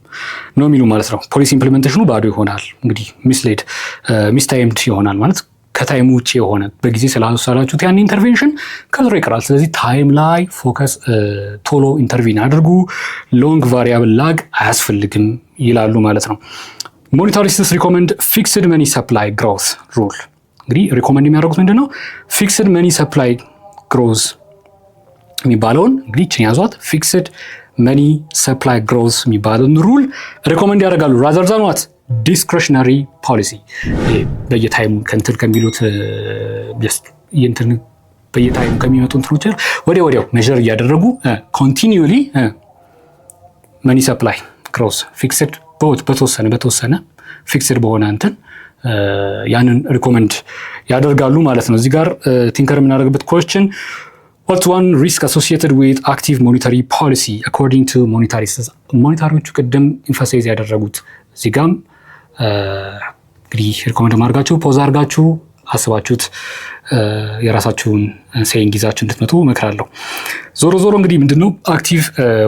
ነው የሚሉ ማለት ነው። ፖሊሲ ኢምፕሊሜንቴሽኑ ባዶ ይሆናል። እንግዲህ ሚስሌድ ሚስታይምድ ይሆናል ማለት ከታይም ውጭ የሆነ በጊዜ ስላልወሰዳችሁት ያን ኢንተርቬንሽን ከዝሮ ይቀራል። ስለዚህ ታይም ላይ ፎከስ፣ ቶሎ ኢንተርቪን አድርጉ፣ ሎንግ ቫሪያብል ላግ አያስፈልግም ይላሉ ማለት ነው። ሞኔታሪስትስ ሪኮመንድ ፊክስድ መኒ ሰፕላይ ግሮዝ ሩል። እንግዲህ ሪኮመንድ የሚያደርጉት ምንድን ነው? ፊክስድ መኒ ሰፕላይ ግሮዝ የሚባለውን እንግዲህ ችን ያዟት። ፊክስድ መኒ ሰፕላይ ግሮዝ የሚባለውን ሩል ሪኮመንድ ያደርጋሉ። ራዘር ዛን ዋት ዲስክሬሽነሪ ፖሊሲ። በየታይሙ ከንትን ከሚሉት በየታይሙ ከሚመጡ እንትኖች ወዲያው ሜዥር እያደረጉ ኮንቲኒዩሊ መኒ ሰፕላይ ግሮዝ ፊክስድ በተወሰነ ፊክስድ በሆነ እንትን ያንን ሪኮመንድ ያደርጋሉ ማለት ነው። እዚህ ጋር ቲንከር የምናደርግበት ኮስችን what's one risk associated with active monetary policy according to monetarists? ሞኔታሪዎቹ ቅድም ኢንፋሳይዝ ያደረጉት እዚህ ጋም እንግዲህ ሪኮመንድ ማድረጋችሁ ፖዝ አድርጋችሁ አስባችሁት የራሳችሁን ሴይንግ ይዛችሁ እንድትመጡ እመክራለሁ። ዞሮ እንግዲህ ምንድነው አክቲቭ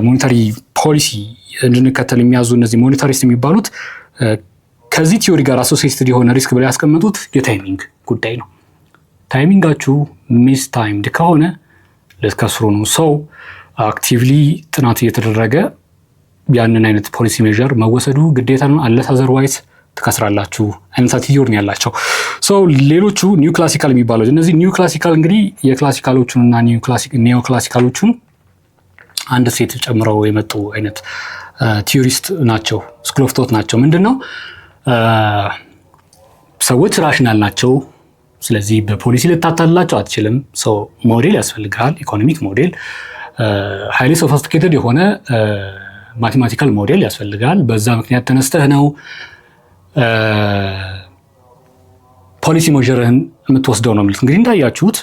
ሞኔታሪ ፖሊሲ እንድንከተል የሚያዙ እነዚህ ሞኔታሪስት የሚባሉት ከዚህ ቲዮሪ ጋር አሶሲየትድ የሆነ ሪስክ ብለው ያስቀመጡት የታይሚንግ ጉዳይ ነው። ታይሚንጋችሁ ሚስ ታይምድ ከሆነ ልትከስሩ ነው። ሰው አክቲቭሊ ጥናት እየተደረገ ያንን አይነት ፖሊሲ ሜዥር መወሰዱ ግዴታ ነው። አለስ አዘርዋይስ ትከስራላችሁ አይነት ቲዮሪ ነው ያላቸው። ሌሎቹ ኒው ክላሲካል የሚባሉት እነዚህ ኒው ክላሲካል እንግዲህ የክላሲካሎቹን እና ኒዮ ክላሲካሎቹን አንድ ሴት ጨምረው የመጡ አይነት ቲዮሪስት ናቸው። ስኩል ኦፍ ቶት ናቸው። ምንድነው ሰዎች ራሽናል ናቸው። ስለዚህ በፖሊሲ ልታታላቸው አትችልም። ሰው ሞዴል ያስፈልጋል። ኢኮኖሚክ ሞዴል፣ ሃይሊ ሶፊስቲኬትድ የሆነ ማቴማቲካል ሞዴል ያስፈልጋል። በዛ ምክንያት ተነስተህ ነው ፖሊሲ ሜዥርህን የምትወስደው ነው የሚሉት። እንግዲህ እንዳያችሁት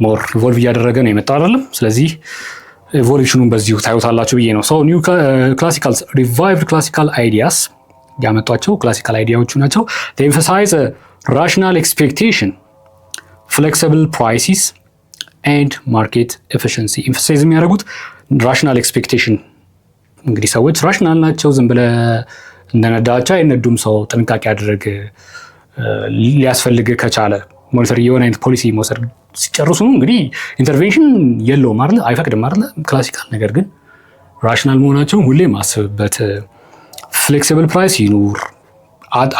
ሞር ኢቮልቭ እያደረገ ነው የመጣው አይደለም። ስለዚህ ኤቮሉሽኑን በዚሁ ታዩታላችሁ ብዬ ነው። ኒው ክላሲካል ሪቫይቭድ ክላሲካል አይዲያስ ያመጧቸው ክላሲካል አይዲያዎቹ ናቸው። ኤምፋሳይዝ ራሽናል ኤክስፔክቴሽን ፍሌክሲብል ፕራይሲስ ኤንድ ማርኬት ኤፊሽንሲ። ኤምፋሳይዝ የሚያደርጉት ራሽናል ኤክስፔክቴሽን እንግዲህ ሰዎች ራሽናል ናቸው። ዝም ብለህ እንደነዳቸው አይነዱም። ሰው ጥንቃቄ አድርግ። ሊያስፈልግ ከቻለ ሞኔታሪ የሆነ አይነት ፖሊሲ መውሰድ ሲጨርሱ ነው እንግዲህ ኢንተርቬንሽን የለውም አይደል? አይፈቅድም አይደል? ክላሲካል ነገር ግን ራሽናል መሆናቸውን ሁሌ ማስብበት። ፍሌክሲብል ፕራይስ ይኑር፣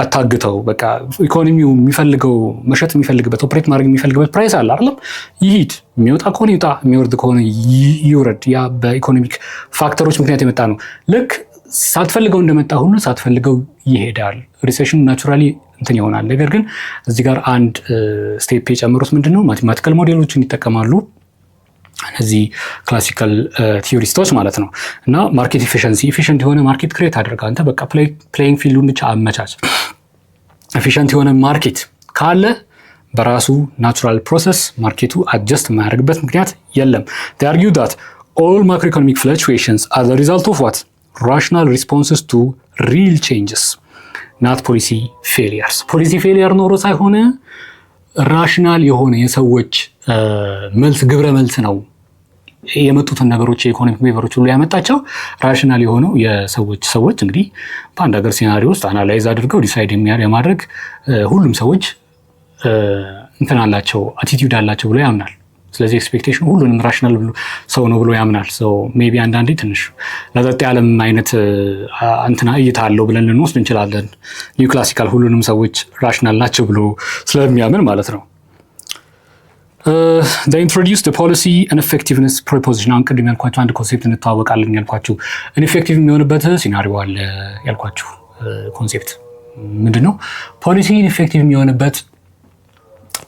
አታግተው። በቃ ኢኮኖሚው የሚፈልገው መሸጥ የሚፈልግበት ኦፕሬት ማድረግ የሚፈልግበት ፕራይስ አለ አይደለም? ይሂድ። የሚወጣ ከሆነ ይውጣ፣ የሚወርድ ከሆነ ይውረድ። ያ በኢኮኖሚክ ፋክተሮች ምክንያት የመጣ ነው። ልክ ሳትፈልገው እንደመጣ ሁሉ ሳትፈልገው ይሄዳል። ሪሴሽን ናቹራሊ እንትን ይሆናል። ነገር ግን እዚህ ጋር አንድ ስቴፕ የጨመሩት ምንድነው ማቴማቲካል ሞዴሎችን ይጠቀማሉ እነዚህ ክላሲካል ቲዮሪስቶች ማለት ነው። እና ማርኬት ኤፊሽንሲ ኤፊሽንት የሆነ ማርኬት ክሬት አድርጋ አንተ በቃ ፕሌይንግ ፊልዱን ብቻ አመቻች። ኤፊሽንት የሆነ ማርኬት ካለ በራሱ ናቹራል ፕሮሰስ ማርኬቱ አጀስት የማያደርግበት ምክንያት የለም። they argue that all macroeconomic fluctuations are the result of what rational responses to real changes not policy failures። ፖሊሲ ፌሊየር ኖሮ ሳይሆን ራሽናል የሆነ የሰዎች መልስ ግብረ መልስ ነው የመጡትን ነገሮች የኢኮኖሚክ ዌቨሮች ሁሉ ያመጣቸው ራሽናል የሆነው ሰዎች እንግዲህ በአንድ ሀገር ሲናሪዮ ውስጥ አናላይዝ አድርገው ዲሳይድ የማድረግ ሁሉም ሰዎች እንትን አላቸው አቲቲዩድ አላቸው ብሎ ያምናል። ስለዚህ ኤክስፔክቴሽን ሁሉንም ራሽናል ሰው ነው ብሎ ያምናል። ሜቢ አንዳንዴ ትንሽ ለጠጥ ያለም አይነት እንትና እይታ አለው ብለን ልንወስድ እንችላለን። ኒው ክላሲካል ሁሉንም ሰዎች ራሽናል ናቸው ብሎ ስለሚያምን ማለት ነው። they introduced the policy ineffectiveness proposition። አሁን ቅድም ያልኳችሁ አንድ ኮንሴፕት እንተዋወቃለን ያልኳችሁ ኢንኤፌክቲቭ የሚሆንበት ሲናሪዮ አለ ያልኳችሁ ኮንሴፕት ምንድነው? ፖሊሲ ኢንኤፌክቲቭ የሚሆንበት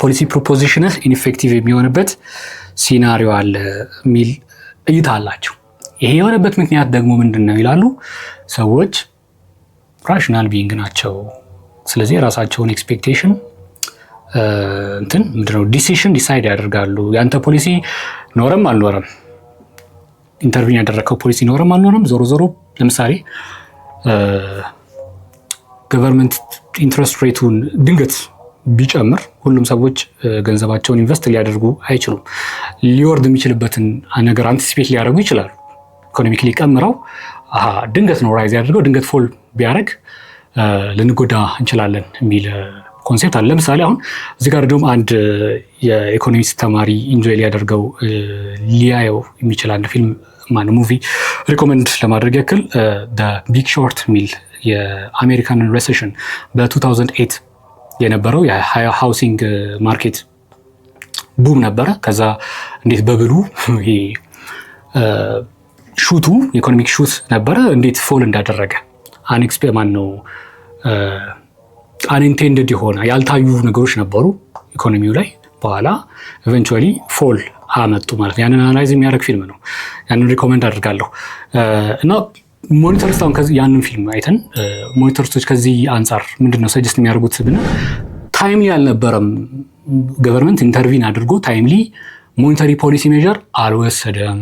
ፖሊሲ ፕሮፖዚሽን ኢንኤፌክቲቭ የሚሆንበት ሲናሪዮ አለ የሚል እይታ አላቸው። ይሄ የሆነበት ምክንያት ደግሞ ምንድነው ይላሉ። ሰዎች ራሽናል ቢንግ ናቸው። ስለዚህ የራሳቸውን ኤክስፔክቴሽን ምንድነው ዲሲሽን ዲሳይድ ያደርጋሉ። ያንተ ፖሊሲ ኖረም አልኖረም ኢንተርቪን ያደረከው ፖሊሲ ኖረም አልኖረም ዞሮ ለምሳሌ ገቨርንመንት ኢንትረስት ሬቱን ድንገት ቢጨምር ሁሉም ሰዎች ገንዘባቸውን ኢንቨስት ሊያደርጉ አይችሉም። ሊወርድ የሚችልበትን ነገር አንቲሲፔት ሊያደርጉ ይችላሉ። ኢኮኖሚክሊ ቀምረው ድንገት ነው ራይዝ ያደርገው ድንገት ፎል ቢያደርግ ልንጎዳ እንችላለን የሚል ኮንሴፕት አለ። ለምሳሌ አሁን እዚህ ጋር ደግሞ አንድ የኢኮኖሚክስ ተማሪ ኢንጆይ ሊያደርገው ሊያየው የሚችል አንድ ፊልም ሙቪ ሪኮመንድ ለማድረግ ያክል ቢግ ሾርት የሚል የአሜሪካን ሬሴሽን በ2008 የነበረው የሃውሲንግ ማርኬት ቡም ነበረ። ከዛ እንዴት በብሉ ይሄ ሹቱ ኢኮኖሚክ ሹት ነበረ እንዴት ፎል እንዳደረገ አንኢንቴንድድ የሆነ ያልታዩ ነገሮች ነበሩ ኢኮኖሚው ላይ። በኋላ ኢቨንቹዋሊ ፎል አመጡ ማለት ነው። ያንን አናላይዝ የሚያደርግ ፊልም ነው። ያንን ሪኮመንድ አድርጋለሁ እና ሞኒተርስ አሁን ያንን ፊልም አይተን ሞኒተርሶች ከዚህ አንጻር ምንድነው ሰጀስት የሚያደርጉት ብና ታይምሊ አልነበረም። ገቨርንመንት ኢንተርቪን አድርጎ ታይምሊ ሞኔታሪ ፖሊሲ ሜጀር አልወሰደም።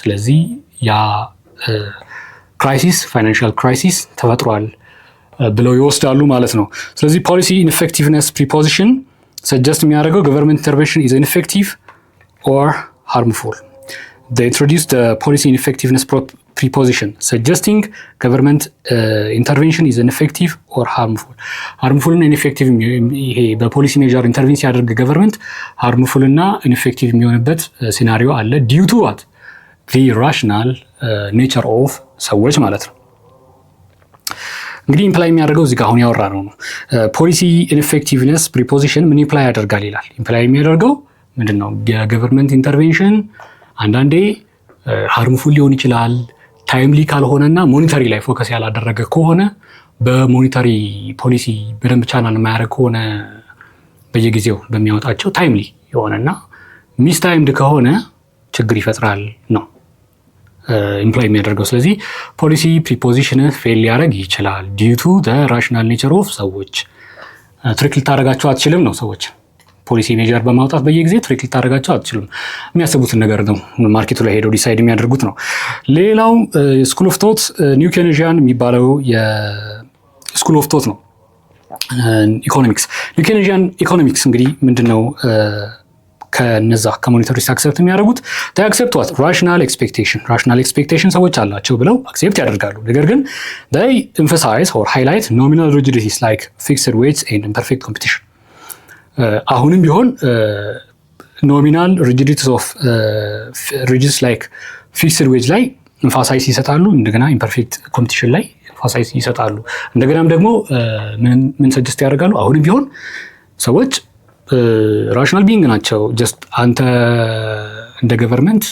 ስለዚህ ያ ክራይሲስ ፋይናንሻል ክራይሲስ ተፈጥሯል ብለው ይወስዳሉ ማለት ነው። ስለዚህ ፖሊሲ ኢንኤፌክቲቭነስ ፕሪፖዚሽን ሰጀስት የሚያደርገው ገቨርንመንት ኢንተርቬንሽን ኢዝ ኢንኤፌክቲቭ ኦር ሃርምፉል። They introduced the policy ineffectiveness preposition suggesting government intervention is ineffective or harmful. harmful እና ineffective ይሄ በፖሊሲ ሜጀር ኢንተርቬን ሲያደርግ ገቨርንመንት harmful እና ineffective የሚሆንበት ሲናሪዮ አለ due to what the rational nature of ሰዎች ማለት ነው። እንግዲህ ኢምፕላይ የሚያደርገው እዚህ ጋር አሁን ያወራ ነው ፖሊሲ ኢንኤፌክቲቭነስ ፕሪፖዚሽን ምን ኢምፕላይ ያደርጋል ይላል። ኢምፕላይ የሚያደርገው ምንድነው? የገቨርንመንት ኢንተርቬንሽን አንዳንዴ ሃርምፉል ሊሆን ይችላል ታይምሊ ካልሆነና ሞኒተሪ ላይ ፎከስ ያላደረገ ከሆነ በሞኒተሪ ፖሊሲ በደንብ ቻናል የማያደርግ ከሆነ በየጊዜው በሚያወጣቸው ታይምሊ የሆነና ሚስ ታይምድ ከሆነ ችግር ይፈጥራል ነው ኢምፕላይ የሚያደርገው። ስለዚህ ፖሊሲ ፕሪፖዚሽን ፌል ሊያደርግ ይችላል ዲዩ ቱ ዘ ራሽናል ኔቸር ኦፍ ሰዎች። ትሪክ ልታደርጋቸው አትችልም ነው ሰዎች ፖሊሲ ሜጀር በማውጣት በየጊዜ ትሪክ ልታደርጋቸው አትችሉም። የሚያስቡትን ነገር ነው ማርኬቱ ላይ ሄደው ዲሳይድ የሚያደርጉት ነው። ሌላው ስኩል ኦፍ ቶት ኒው ኬኔዥያን የሚባለው የስኩል ኦፍ ቶት ነው ኢኮኖሚክስ። ኒው ኬኔዥያን ኢኮኖሚክስ እንግዲህ ምንድነው ከነዛ ከሞኒተሪስት አክሰፕት የሚያደርጉት አክሰፕት ዋት ራሽናል ኤክስፔክቴሽን ሰዎች አላቸው ብለው አክሰፕት ያደርጋሉ። ነገር ግን they emphasize or highlight nominal rigidities like fixed weights and imperfect competition። አሁንም ቢሆን ኖሚናል ሪጂዲቲስ ኦፍ ሪጂስ ላይክ ፊክስድ ዌጅ ላይ ኤምፋሳይዝ ይሰጣሉ። እንደገና ኢምፐርፌክት ኮምፒቲሽን ላይ ኤምፋሳይዝ ይሰጣሉ። እንደገናም ደግሞ ምን ሰጀስት ያደርጋሉ? አሁንም ቢሆን ሰዎች ራሽናል ቢንግ ናቸው። ጀስት አንተ እንደ ገቨርንመንት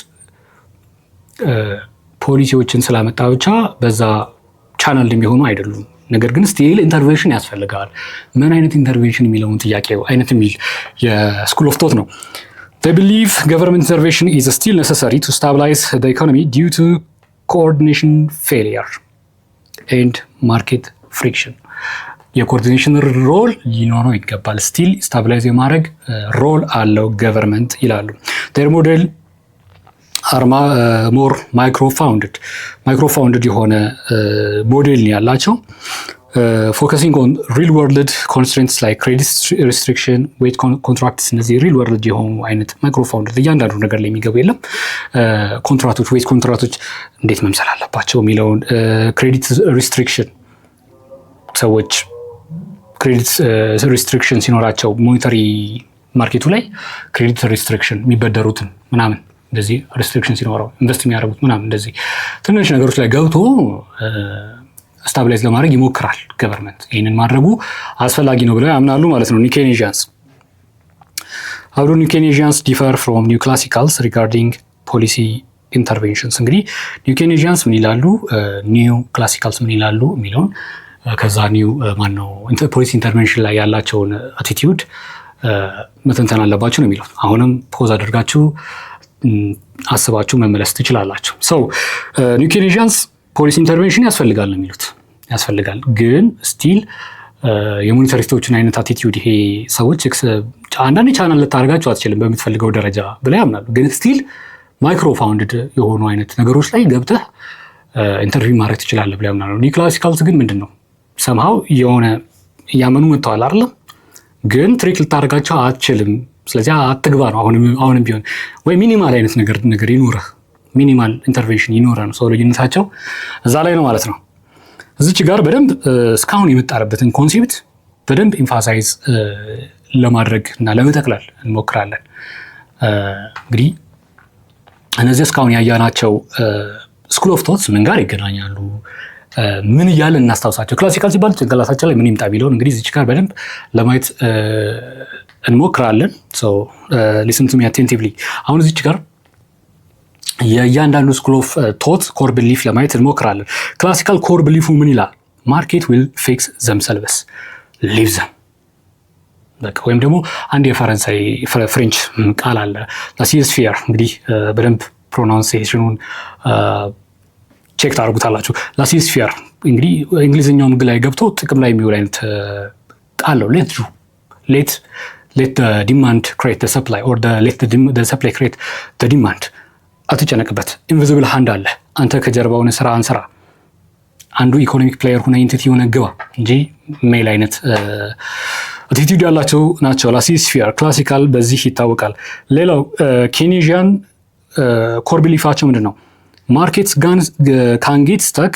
ፖሊሲዎችን ስላመጣ ብቻ በዛ ቻናል የሚሆኑ አይደሉም። ነገር ግን ስቲል ኢንተርቬንሽን ያስፈልጋል። ምን አይነት ኢንተርቬንሽን የሚለውን ጥያቄው አይነት የሚል የስኩል ኦፍ ቶት ነው። They believe government intervention is still necessary to stabilize the economy due to coordination failure and market friction። የኮኦርዲኔሽን ሮል ሊኖረው ይገባል። ስቲል ስታቢላይዝ የማድረግ ሮል አለው ገቨርንመንት ይላሉ። their model are more micro-founded የሆነ ሞዴል ያላቸው focusing on real world constraints like credit restriction, weight contracts። እነዚህ real world የሆኑ አይነት micro-founded እያንዳንዱ ነገር ላይ የሚገቡ የለም ኮንትራክቶች weight ኮንትራክቶች እንዴት መምሰል አለባቸው የሚለውን ክሬዲት ሪስትሪክሽን ሰዎች ክሬዲት ሪስትሪክሽን ሲኖራቸው ሞኔታሪ ማርኬቱ ላይ ክሬዲት ሪስትሪክሽን የሚበደሩትን ምናምን እንደዚህ ሪስትሪክሽን ሲኖረው ኢንቨስት የሚያደርጉት ምናምን እንደዚህ ትንሽ ነገሮች ላይ ገብቶ ስታቢላይዝ ለማድረግ ይሞክራል ገቨርንመንት። ይህንን ማድረጉ አስፈላጊ ነው ብለው ያምናሉ ማለት ነው ኒው ኬኔዥያንስ። how do new Keynesians differ from new classicals regarding policy interventions? እንግዲህ ኒው ኬኔዥያንስ ምን ይላሉ፣ ኒው ክላሲካልስ ምን ይላሉ የሚለውን ከዛ ኒው ማነው ፖሊሲ ኢንተርቬንሽን ላይ ያላቸውን አቲቲዩድ መተንተን አለባቸው ነው የሚለው። አሁንም ፖዝ አድርጋችሁ አስባችሁ መመለስ ትችላላችሁ። ኒው ኬኔዥያንስ ፖሊሲ ኢንተርቬንሽን ያስፈልጋል ነው የሚሉት። ያስፈልጋል ግን ስቲል የሞኒተሪስቶችን አይነት አቲቲዩድ ይሄ ሰዎች አንዳንድ ቻናል ልታደርጋቸው አትችልም በምትፈልገው ደረጃ ብላ ያምናሉ። ግን ስቲል ማይክሮ ፋውንድድ የሆኑ አይነት ነገሮች ላይ ገብተህ ኢንተርቪው ማድረግ ትችላለህ ብላ ያምናሉ። ኒው ክላሲካልስ ግን ምንድን ነው ሰምሃው የሆነ እያመኑ መጥተዋል አይደለም፣ ግን ትሪክ ልታደርጋቸው አትችልም። ስለዚህ አትግባ ነው አሁንም ቢሆን ወይ ሚኒማል አይነት ነገር ይኖርህ ሚኒማል ኢንተርቬንሽን ይኖረህ ነው። ሰው ልዩነታቸው እዛ ላይ ነው ማለት ነው። እዚች ጋር በደንብ እስካሁን የመጣረበትን ኮንሴፕት በደንብ ኢንፋሳይዝ ለማድረግ እና ለመጠቅለል እንሞክራለን። እንግዲህ እነዚህ እስካሁን ያያናቸው ስኩል ኦፍ ቶትስ ምን ጋር ይገናኛሉ፣ ምን እያለ እናስታውሳቸው። ክላሲካል ሲባል ጭንቅላታቸው ላይ ምን ይምጣ ቢለውን እንግዲህ እዚች ጋር በደንብ ለማየት እንሞክራለን። ሊስን ቱ ሚ አቴንቲቭሊ። አሁን እዚች ጋር የእያንዳንዱ ስኩል ኦፍ ቶት ኮር ብሊፍ ለማየት እንሞክራለን። ክላሲካል ኮር ብሊፉ ምን ይላል? ማርኬት ዊል ፊክስ ዘምሰልቭስ ሊቭ ዘም። ወይም ደግሞ አንድ የፈረንሳይ ፍሬንች ቃል አለ ላሲስፊየር። እንግዲህ በደንብ ፕሮናንሴሽኑን ቼክ ታደርጉታላችሁ። ላሲስፊየር እንግዲህ እንግሊዝኛው ምግብ ላይ ገብቶ ጥቅም ላይ የሚውል አይነት ቃል ነው። ሌት ዲማንድ ክሬት ሰፕላይ ኦር ሌት ሰፕላይ ክሬት ዲማንድ። አትጨነቅበት። ኢንቪዚብል ሃንድ አለ። አንተ ከጀርባ ሆነ ስራ አንሰራ። አንዱ ኢኮኖሚክ ፕሌየር ሆነ ኢንቲቲ ሆነ ግባ እንጂ ሜል አይነት አቲቲዩድ ያላቸው ናቸው። ላሲስፊየር ክላሲካል በዚህ ይታወቃል። ሌላው ኬኔዥያን ኮር ቢሊፋቸው ምንድን ነው? ማርኬትስ ካን ጌት ስተክ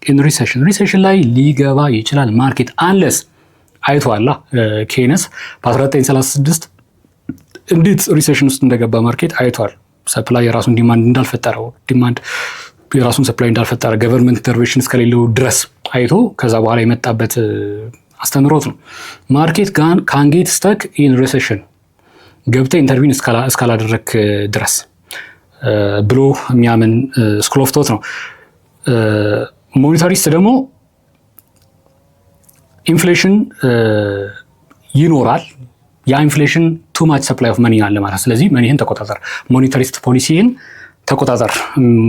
ኢን ሪሴሽን። ሪሴሽን ላይ ሊገባ ይችላል ማርኬት አንለስ አይቷላ ኬነስ በ1936 እንዴት ሪሴሽን ውስጥ እንደገባ ማርኬት አይቷል። ሰፕላይ የራሱን ዲማንድ እንዳልፈጠረው፣ ዲማንድ የራሱን ሰፕላይ እንዳልፈጠረ ገቨርንመንት ኢንተርቬንሽን እስከሌለው ድረስ አይቶ ከዛ በኋላ የመጣበት አስተምሮት ነው። ማርኬት ካን ጌት ስተክ ኢን ሪሴሽን ገብተህ ኢንተርቪን እስካላደረክ ድረስ ብሎ የሚያምን ስኩል ኦፍ ቶት ነው። ሞኔታሪስት ደግሞ ኢንፍሌሽን ይኖራል። ያ ኢንፍሌሽን ቱ ማች ሰፕላይ ኦፍ መኒ አለ ማለት። ስለዚህ መኒህን ተቆጣጠር፣ ሞኔታሪስት ፖሊሲህን ተቆጣጠር፣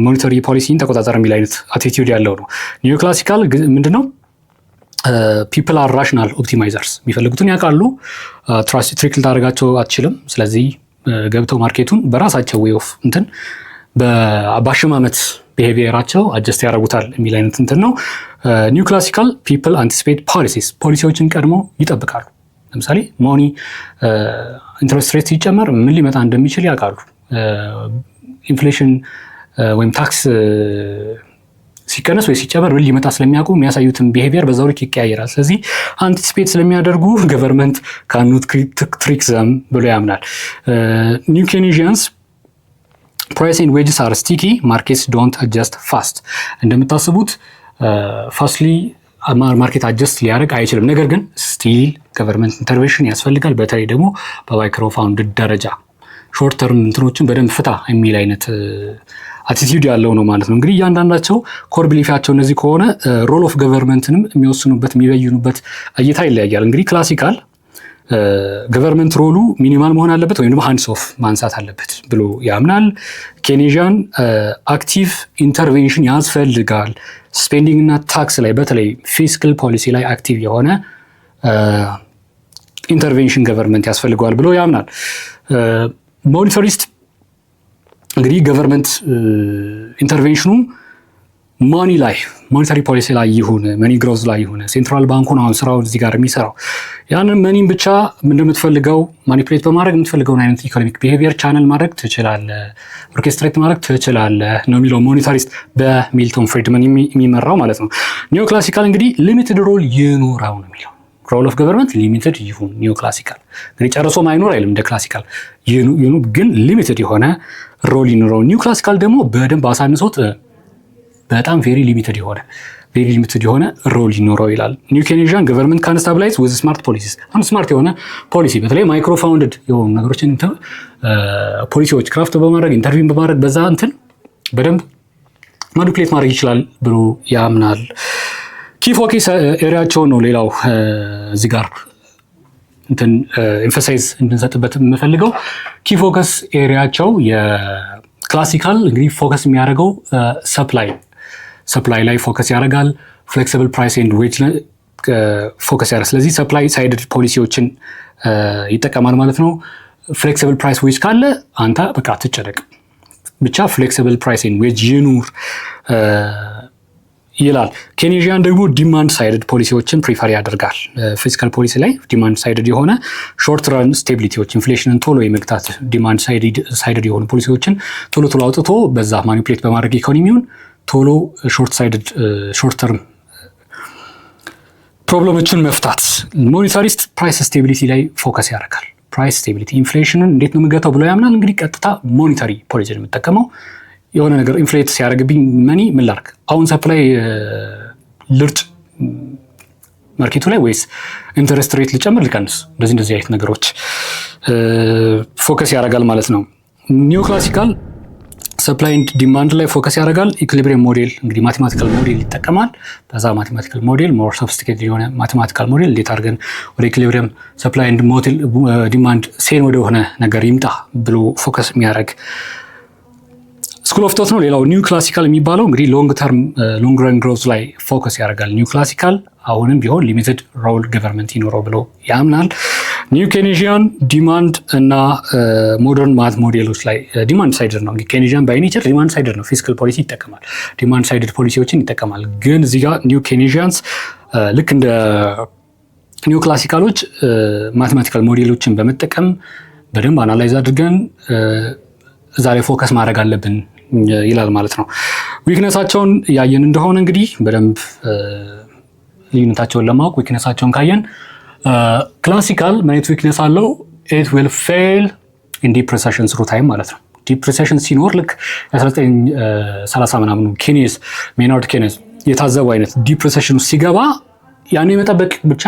ሞኔታሪ ፖሊሲን ተቆጣጠር የሚል አይነት አቲቲዩድ ያለው ነው። ኒዮ ክላሲካል ምንድነው? ፒፕል አር ራሽናል ኦፕቲማይዘርስ። የሚፈልጉትን ያውቃሉ። ትሪክ ልታደርጋቸው አትችልም። ስለዚህ ገብተው ማርኬቱን በራሳቸው ዌይ ኦፍ እንትን በአሸማመት ቢሄቪየራቸው አጀስት ያደርጉታል የሚል አይነት እንትን ነው። ኒው ክላሲካል ፒፕል አንቲሲፔት ፖሊሲስ። ፖሊሲዎችን ቀድመው ይጠብቃሉ። ለምሳሌ ሞኒ ኢንትረስት ሬት ሲጨመር ምን ሊመጣ እንደሚችል ያውቃሉ። ኢንፍሌሽን ወይም ታክስ ሲቀነስ ወይ ሲጨመር ምን ሊመጣ ስለሚያውቁ የሚያሳዩትን ቢሄቪየር በዛው ልክ ይቀያየራል። ስለዚህ አንቲሲፔት ስለሚያደርጉ ገቨርንመንት ካኖት ትሪክ ዘም ብሎ ያምናል። ኒው ኬኔዥያንስ ፕራይስ ኤንድ ዌጅስ አር ስቲኪ ማርኬትስ ዶንት አጀስት ፋስት። እንደምታስቡት ፋስትሊ ማርኬት አጀስት ሊያደርግ አይችልም። ነገር ግን ስቲል ገቨርንመንት ኢንተርቬንሽን ያስፈልጋል። በተለይ ደግሞ በማይክሮ ፋውንድ ደረጃ ሾርት ተርም እንትኖችን በደንብ ፍታ የሚል አይነት አቲቲዩድ ያለው ነው ማለት ነው። እንግዲህ እያንዳንዳቸው ኮር ቢሊፋቸው እነዚህ ከሆነ ሮል ኦፍ ገቨርንመንትንም የሚወስኑበት የሚበይኑበት እይታ ይለያያል። እንግዲህ ክላሲካል ገቨርንመንት ሮሉ ሚኒማል መሆን አለበት ወይም ደግሞ ሃንድስ ኦፍ ማንሳት አለበት ብሎ ያምናል። ኬኔዥያን አክቲቭ ኢንተርቬንሽን ያስፈልጋል። ስፔንዲንግ እና ታክስ ላይ በተለይ ፊስካል ፖሊሲ ላይ አክቲቭ የሆነ ኢንተርቬንሽን ገቨርንመንት ያስፈልገዋል ብሎ ያምናል። ሞኔታሪስት እንግዲህ ገቨርንመንት ኢንተርቬንሽኑ ማኒ ላይ ሞኔታሪ ፖሊሲ ላይ ይሁን መኒ ግሮዝ ላይ ይሁን ሴንትራል ባንኩን አሁን ስራውን እዚህ ጋር የሚሰራው ያንን መኒን ብቻ እንደምትፈልገው ማኒፕሌት በማድረግ የምትፈልገውን አይነት ኢኮኖሚክ ቢሄቪየር ቻነል ማድረግ ትችላለህ፣ ኦርኬስትሬት ማድረግ ትችላለህ ነው የሚለው ሞኔታሪስት በሚልቶን ፍሪድመን የሚመራው ማለት ነው። ኒዮ ክላሲካል እንግዲህ ሊሚትድ ሮል ይኖረው ነው የሚለው ሮል ኦፍ ገቨርንመንት ሊሚትድ ይሁን። ኒዮ ክላሲካል እንግዲህ ጨርሶ ማይኖር አይልም እንደ ክላሲካል ይሁን፣ ግን ሊሚትድ የሆነ ሮል ይኖረው። ኒዮ ክላሲካል ደግሞ በደንብ አሳንሶት በጣም ቬሪ ሊሚትድ የሆነ ሮል ይኖረው ይላል። ኒው ኬኔዥያን ገቨርንመንት ካን ስታብላይዝ ዊዝ ስማርት ፖሊሲስ። አሁን ስማርት የሆነ ፖሊሲ በተለይ ማይክሮ ፋውንድድ የሆኑ ነገሮችን ፖሊሲዎች ክራፍት በማድረግ ኢንተርቪው በማድረግ በዛ እንትን በደንብ ማኒፕሌት ማድረግ ይችላል ብሎ ያምናል። ኪ ፎከስ ኤሪያቸውን ነው ሌላው እዚህ ጋር እንትን ኤምፋሳይዝ እንድንሰጥበት የምፈልገው ኪ ፎከስ ኤሪያቸው የክላሲካል እንግዲህ ፎከስ የሚያደርገው ሰፕላይ ላይ ፎከስ ያደርጋል። ፍሌክሲብል ፕራይስ ኤንድ ዌጅ ፎከስ ያደርጋል። ስለዚህ ሰፕላይ ሳይድድ ፖሊሲዎችን ይጠቀማል ማለት ነው። ፍሌክሲብል ፕራይስ ዌጅ ካለ አንተ በቃ አትጨነቅ፣ ብቻ ፍሌክሲብል ፕራይስ ኤንድ ዌጅ ይኑር ይላል። ኬኔዥያን ደግሞ ዲማንድ ሳይድድ ፖሊሲዎችን ፕሪፈር ያደርጋል። ፊስካል ፖሊሲ ላይ ዲማንድ ሳይድድ የሆነ ሾርት ረን ስቴቢሊቲዎች ኢንፍሌሽንን ቶሎ የመግታት ዲማንድ ሳይድድ የሆኑ ፖሊሲዎችን ቶሎ አውጥቶ በዛ ማኒፕሌት በማድረግ ኢኮኖሚውን ቶሎ ሾርት ተርም ፕሮብለሞችን መፍታት። ሞኔታሪስት ፕራይስ ስቴቢሊቲ ላይ ፎከስ ያደርጋል። ፕራይስ ስቴቢሊቲ ኢንፍሌሽንን እንዴት ነው የምገታው ብሎ ያምናል። እንግዲህ ቀጥታ ሞኔታሪ ፖሊሲን የምጠቀመው የሆነ ነገር ኢንፍሌት ሲያደርግብኝ መኒ ምን ላድርግ፣ አሁን ሰፕላይ ልርጭ ማርኬቱ ላይ ወይስ ኢንተረስት ሬት ልጨምር ልቀንስ? እንደዚህ አይነት ነገሮች ፎከስ ያደርጋል ማለት ነው። ኒዮ ክላሲካል ሰፕላይ ኤንድ ዲማንድ ላይ ፎከስ ያደርጋል። ኢኩሊብሪየም ሞዴል እንግዲህ ማቴማቲካል ሞዴል ይጠቀማል። በዛ ማቴማቲካል ሞዴል ሞር ሶፊስቲኬትድ የሆነ ማቴማቲካል ሞዴል እንዴት አድርገን ወደ ኢኩሊብሪየም ሰፕላይ ኤንድ ዲማንድ ሴን ወደሆነ ነገር ይምጣ ብሎ ፎከስ የሚያደርግ ስኩል ኦፍ ቶት ነው። ሌላው ኒው ክላሲካል የሚባለው እንግዲህ ሎንግ ተርም ሎንግ ረን ግሮዝ ላይ ፎከስ ያደርጋል። ኒው ክላሲካል አሁንም ቢሆን ሊሚትድ ሮል ገቨርንመንት ይኖረው ብሎ ያምናል። ኒው ኬኔዥያን ዲማንድ እና ሞደርን ማት ሞዴሎች ላይ ዲማንድ ሳይድር ነው። እንግዲህ ኬኔዥያን ባይ ኔቸር ዲማንድ ሳይድር ነው። ፊስካል ፖሊሲ ይጠቀማል፣ ዲማንድ ሳይድር ፖሊሲዎችን ይጠቀማል። ግን እዚህ ጋር ኒው ኬኔዥያንስ ልክ እንደ ኒው ክላሲካሎች ማቴማቲካል ሞዴሎችን በመጠቀም በደንብ አናላይዝ አድርገን እዛ ላይ ፎከስ ማድረግ አለብን ይላል ማለት ነው። ዊክነሳቸውን ያየን እንደሆነ እንግዲህ በደንብ ልዩነታቸውን ለማወቅ ዊክነሳቸውን ካየን ክላሲካል ምን አይነት ዊክነስ አለው? ኢት ዊል ፌል ኢን ዲፕ ሪሰሽን ስሩ ታይም ማለት ነው። ዲፕ ሪሰሽን ሲኖር ልክ 1930 ምናምኑ ኬኔዝ ሜናርድ ኬኔዝ የታዘቡ አይነት ዲፕ ሪሰሽን ሲገባ ያኔ መጠበቅ ብቻ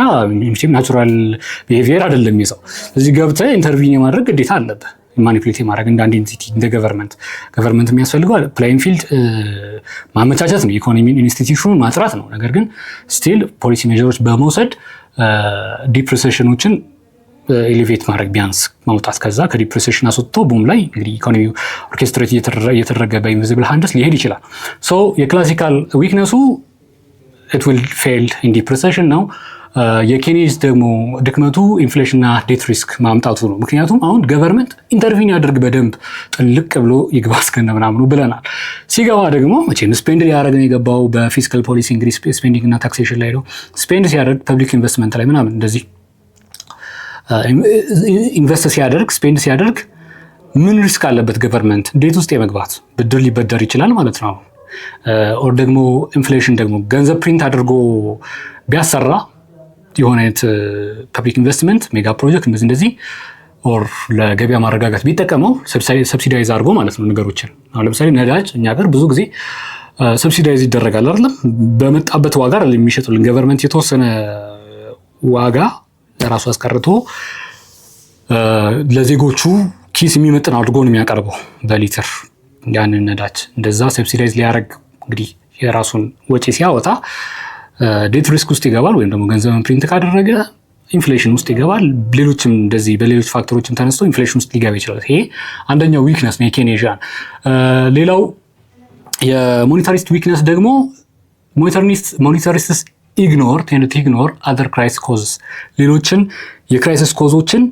ናቹራል ቢሄቪየር አይደለም ይዘው እዚህ ገብተህ ኢንተርቪን የማድረግ ግዴታ አለብህ። ማኒፕሌት ማድረግ እንደ አንድ ኢንቲቲ እንደ ገቨርንመንት የሚያስፈልገው ፕሌይንግ ፊልድ ማመቻቸት ነው። ኢኮኖሚ ኢንስቲትዩሽኑን ማጥራት ነው። ነገር ግን ስቲል ፖሊሲ ሜዥሮች በመውሰድ ዲፕሬሴሽኖችን ኤሌቬት ማድረግ ቢያንስ ማውጣት ከዛ ከዲፕሬሴሽን አስወጥቶ ቡም ላይ እንግዲህ ኢኮኖሚ ኦርኬስትሬት እየተደረገ በኢንቪዚብል ሃንድስ ሊሄድ ይችላል። ሶ የክላሲካል ዊክነሱ ኢት ዊል ፌል ኢን ዲፕሬሴሽን ነው። የኬኔዝ ደግሞ ድክመቱ ኢንፍሌሽንና ዴት ሪስክ ማምጣቱ ነው። ምክንያቱም አሁን ገቨርንመንት ኢንተርቪን ያደርግ በደንብ ጥልቅ ብሎ ይግባ እስከነ ምናምኑ ብለናል። ሲገባ ደግሞ መቼም ስፔንድ ሊያደርግ ነው የገባው በፊስካል ፖሊሲ እንግዲህ ስፔንዲንግ እና ታክሴሽን ላይ ነው። ስፔንድ ሲያደርግ ፐብሊክ ኢንቨስትመንት ላይ ምናምን እንደዚህ ኢንቨስት ሲያደርግ ስፔንድ ሲያደርግ ምን ሪስክ አለበት? ገቨርንመንት ዴት ውስጥ የመግባት ብድር ሊበደር ይችላል ማለት ነው። ኦር ደግሞ ኢንፍሌሽን ደግሞ ገንዘብ ፕሪንት አድርጎ ቢያሰራ የሆነ አይነት ፐብሊክ ኢንቨስትመንት ሜጋ ፕሮጀክት እንደዚህ ኦር ለገበያ ማረጋጋት ቢጠቀመው ሰብሲዳይዝ አድርጎ ማለት ነው ነገሮችን። አሁን ለምሳሌ ነዳጅ እኛ ጋር ብዙ ጊዜ ሰብሲዳይዝ ይደረጋል አይደለም? በመጣበት ዋጋ አይደለም የሚሸጡልን። ገቨርንመንት የተወሰነ ዋጋ ለራሱ አስቀርቶ ለዜጎቹ ኪስ የሚመጥን አድርጎ ነው የሚያቀርበው በሊትር ያንን ነዳጅ። እንደዛ ሰብሲዳይዝ ሊያደርግ እንግዲህ የራሱን ወጪ ሲያወጣ ዴት ሪስክ ውስጥ ይገባል፣ ወይም ደግሞ ገንዘብን ፕሪንት ካደረገ ኢንፍሌሽን ውስጥ ይገባል። ሌሎችም እንደዚህ በሌሎች ፋክተሮችም ተነስቶ ኢንፍሌሽን ውስጥ ሊገባ ይችላል። ይሄ አንደኛው ዊክነስ ነው የኬኔዥያን። ሌላው የሞኔታሪስት ዊክነስ ደግሞ ሞኔታሪስትስ ኢግኖር አዘር ክራይሲስ ኮዝስ፣ ሌሎችን የክራይሲስ ኮዞችን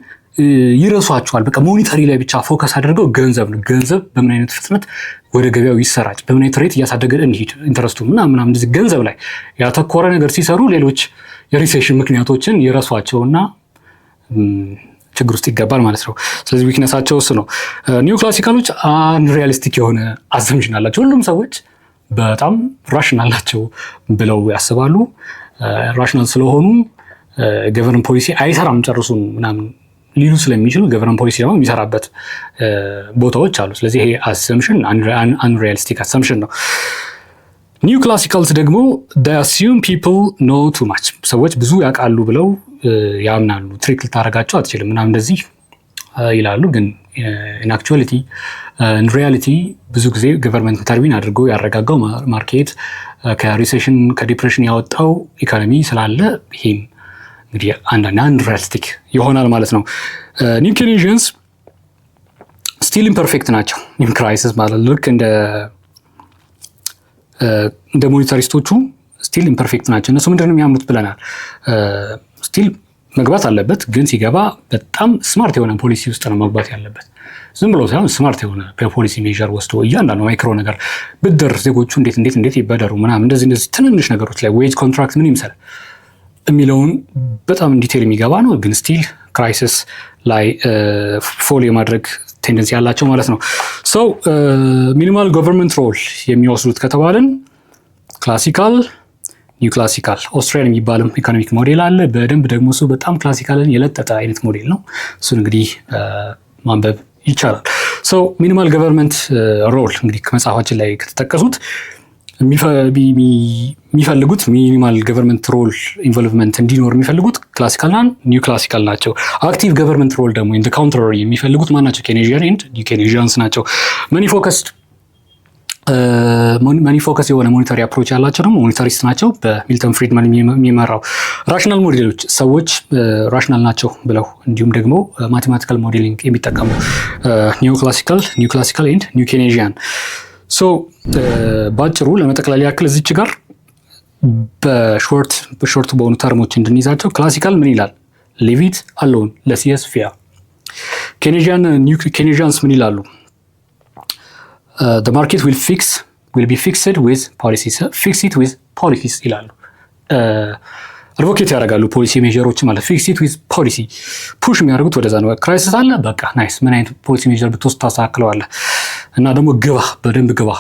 ይረሷቸዋል። በቃ ሞኒተሪ ላይ ብቻ ፎከስ አድርገው ገንዘብ በምን አይነት ፍጥነት ወደ ገበያው ይሰራጭ፣ በምን አይነት ሬት እያሳደገን እንሂድ፣ ኢንተረስቱ ምናምን እንደዚህ ገንዘብ ላይ ያተኮረ ነገር ሲሰሩ ሌሎች የሪሴሽን ምክንያቶችን ይረሷቸውና ችግር ውስጥ ይገባል ማለት ነው። ስለዚህ ዊክነሳቸው እሱ ነው። ኒው ክላሲካሎች አንሪያሊስቲክ የሆነ አዘምሽን አላቸው። ሁሉም ሰዎች በጣም ራሽናል ናቸው ብለው ያስባሉ። ራሽናል ስለሆኑ ገቨርንመንት ፖሊሲ አይሰራም ጨርሱን ምናምን ሊሉ ስለሚችሉ ገቨርንመንት ፖሊሲ ደግሞ የሚሰራበት ቦታዎች አሉ። ስለዚህ ይሄ አሰምሽን አንሪያሊስቲክ አሰምሽን ነው። ኒው ክላሲካልስ ደግሞ they assume people know too much፣ ሰዎች ብዙ ያውቃሉ ብለው ያምናሉ። ትሪክ ልታደርጋቸው አትችልም ምናምን እንደዚህ ይላሉ። ግን in actuality in reality ብዙ ጊዜ ገቨርንመንት ኢንተርቪን አድርጎ ያረጋጋው ማርኬት ከሪሴሽን ከዲፕሬሽን ያወጣው ኢኮኖሚ ስላለ ይሄም እንግዲህ አንድ ሪያሊስቲክ ይሆናል ማለት ነው። ኒው ኬኔዥያንስ ስቲል ኢምፐርፌክት ናቸው። ኢን ክራይሲስ ማለት ልክ እንደ ሞኔታሪስቶቹ ስቲል ኢምፐርፌክት ናቸው። እነሱ ምንድነው የሚያምኑት ብለናል። ስቲል መግባት አለበት፣ ግን ሲገባ በጣም ስማርት የሆነ ፖሊሲ ውስጥ ነው መግባት ያለበት። ዝም ብሎ ሳይሆን ስማርት የሆነ በፖሊሲ ሜዥር ወስዶ እያንዳንዱ ማይክሮ ነገር ብድር ዜጎቹ እንዴት ይበደሩ ምናምን እንደዚህ ትንንሽ ነገሮች ላይ ዌጅ ኮንትራክት ምን ይምሰል የሚለውን በጣም ዲቴል የሚገባ ነው። ግን ስቲል ክራይሲስ ላይ ፎል የማድረግ ቴንደንሲ ያላቸው ማለት ነው። ሰው ሚኒማል ገቨርንመንት ሮል የሚወስዱት ከተባለን ክላሲካል፣ ኒው ክላሲካል፣ ኦስትሪያን የሚባልም ኢኮኖሚክ ሞዴል አለ። በደንብ ደግሞ እሱ በጣም ክላሲካልን የለጠጠ አይነት ሞዴል ነው። እሱን እንግዲህ ማንበብ ይቻላል። ሰው ሚኒማል ገቨርንመንት ሮል እንግዲህ ከመጽሐፋችን ላይ ከተጠቀሱት የሚፈልጉት ሚኒማል ገቨርንመንት ሮል ኢንቮልቭመንት እንዲኖር የሚፈልጉት ክላሲካልና ኒው ክላሲካል ናቸው። አክቲቭ ገቨርንመንት ሮል ደግሞ ኢን ዘ ካውንተሪ የሚፈልጉት ማን ናቸው? ኬኔዥያን ኤንድ ኒው ኬኔዥያንስ ናቸው። መኒ ፎከስ የሆነ ሞኔታሪ አፕሮች ያላቸው ደግሞ ሞኔታሪስት ናቸው፣ በሚልተን ፍሪድማን የሚመራው። ራሽናል ሞዴሎች ሰዎች ራሽናል ናቸው ብለው እንዲሁም ደግሞ ማቴማቲካል ሞዴሊንግ የሚጠቀሙ ኒው ክላሲካል ኤንድ ኒው ኬኔዥያን። ሶ ባጭሩ ለመጠቅለል ያክል እዚች ጋር በሾርት በሆኑ ተርሞች እንድንይዛቸው ክላሲካል ምን ይላል? ሊቭ ኢት አሎን ለሲየስ ፊያ። ኬኔዥያንስ ምን ይላሉ? the market will be fixed with policies, fix it with policies ይላሉ። አድቮኬት ያደርጋሉ ፖሊሲ ሜጀሮች ማለት ፊክስ ኢት ዊዝ ፖሊሲ ፑሽ የሚያደርጉት ወደዛ ነው። ክራይሲስ አለ፣ በቃ ናይስ፣ ምን አይነት ፖሊሲ ሜጀር ብትወስድ ታስተካክለዋለህ እና ደግሞ በደንብ ግባ፣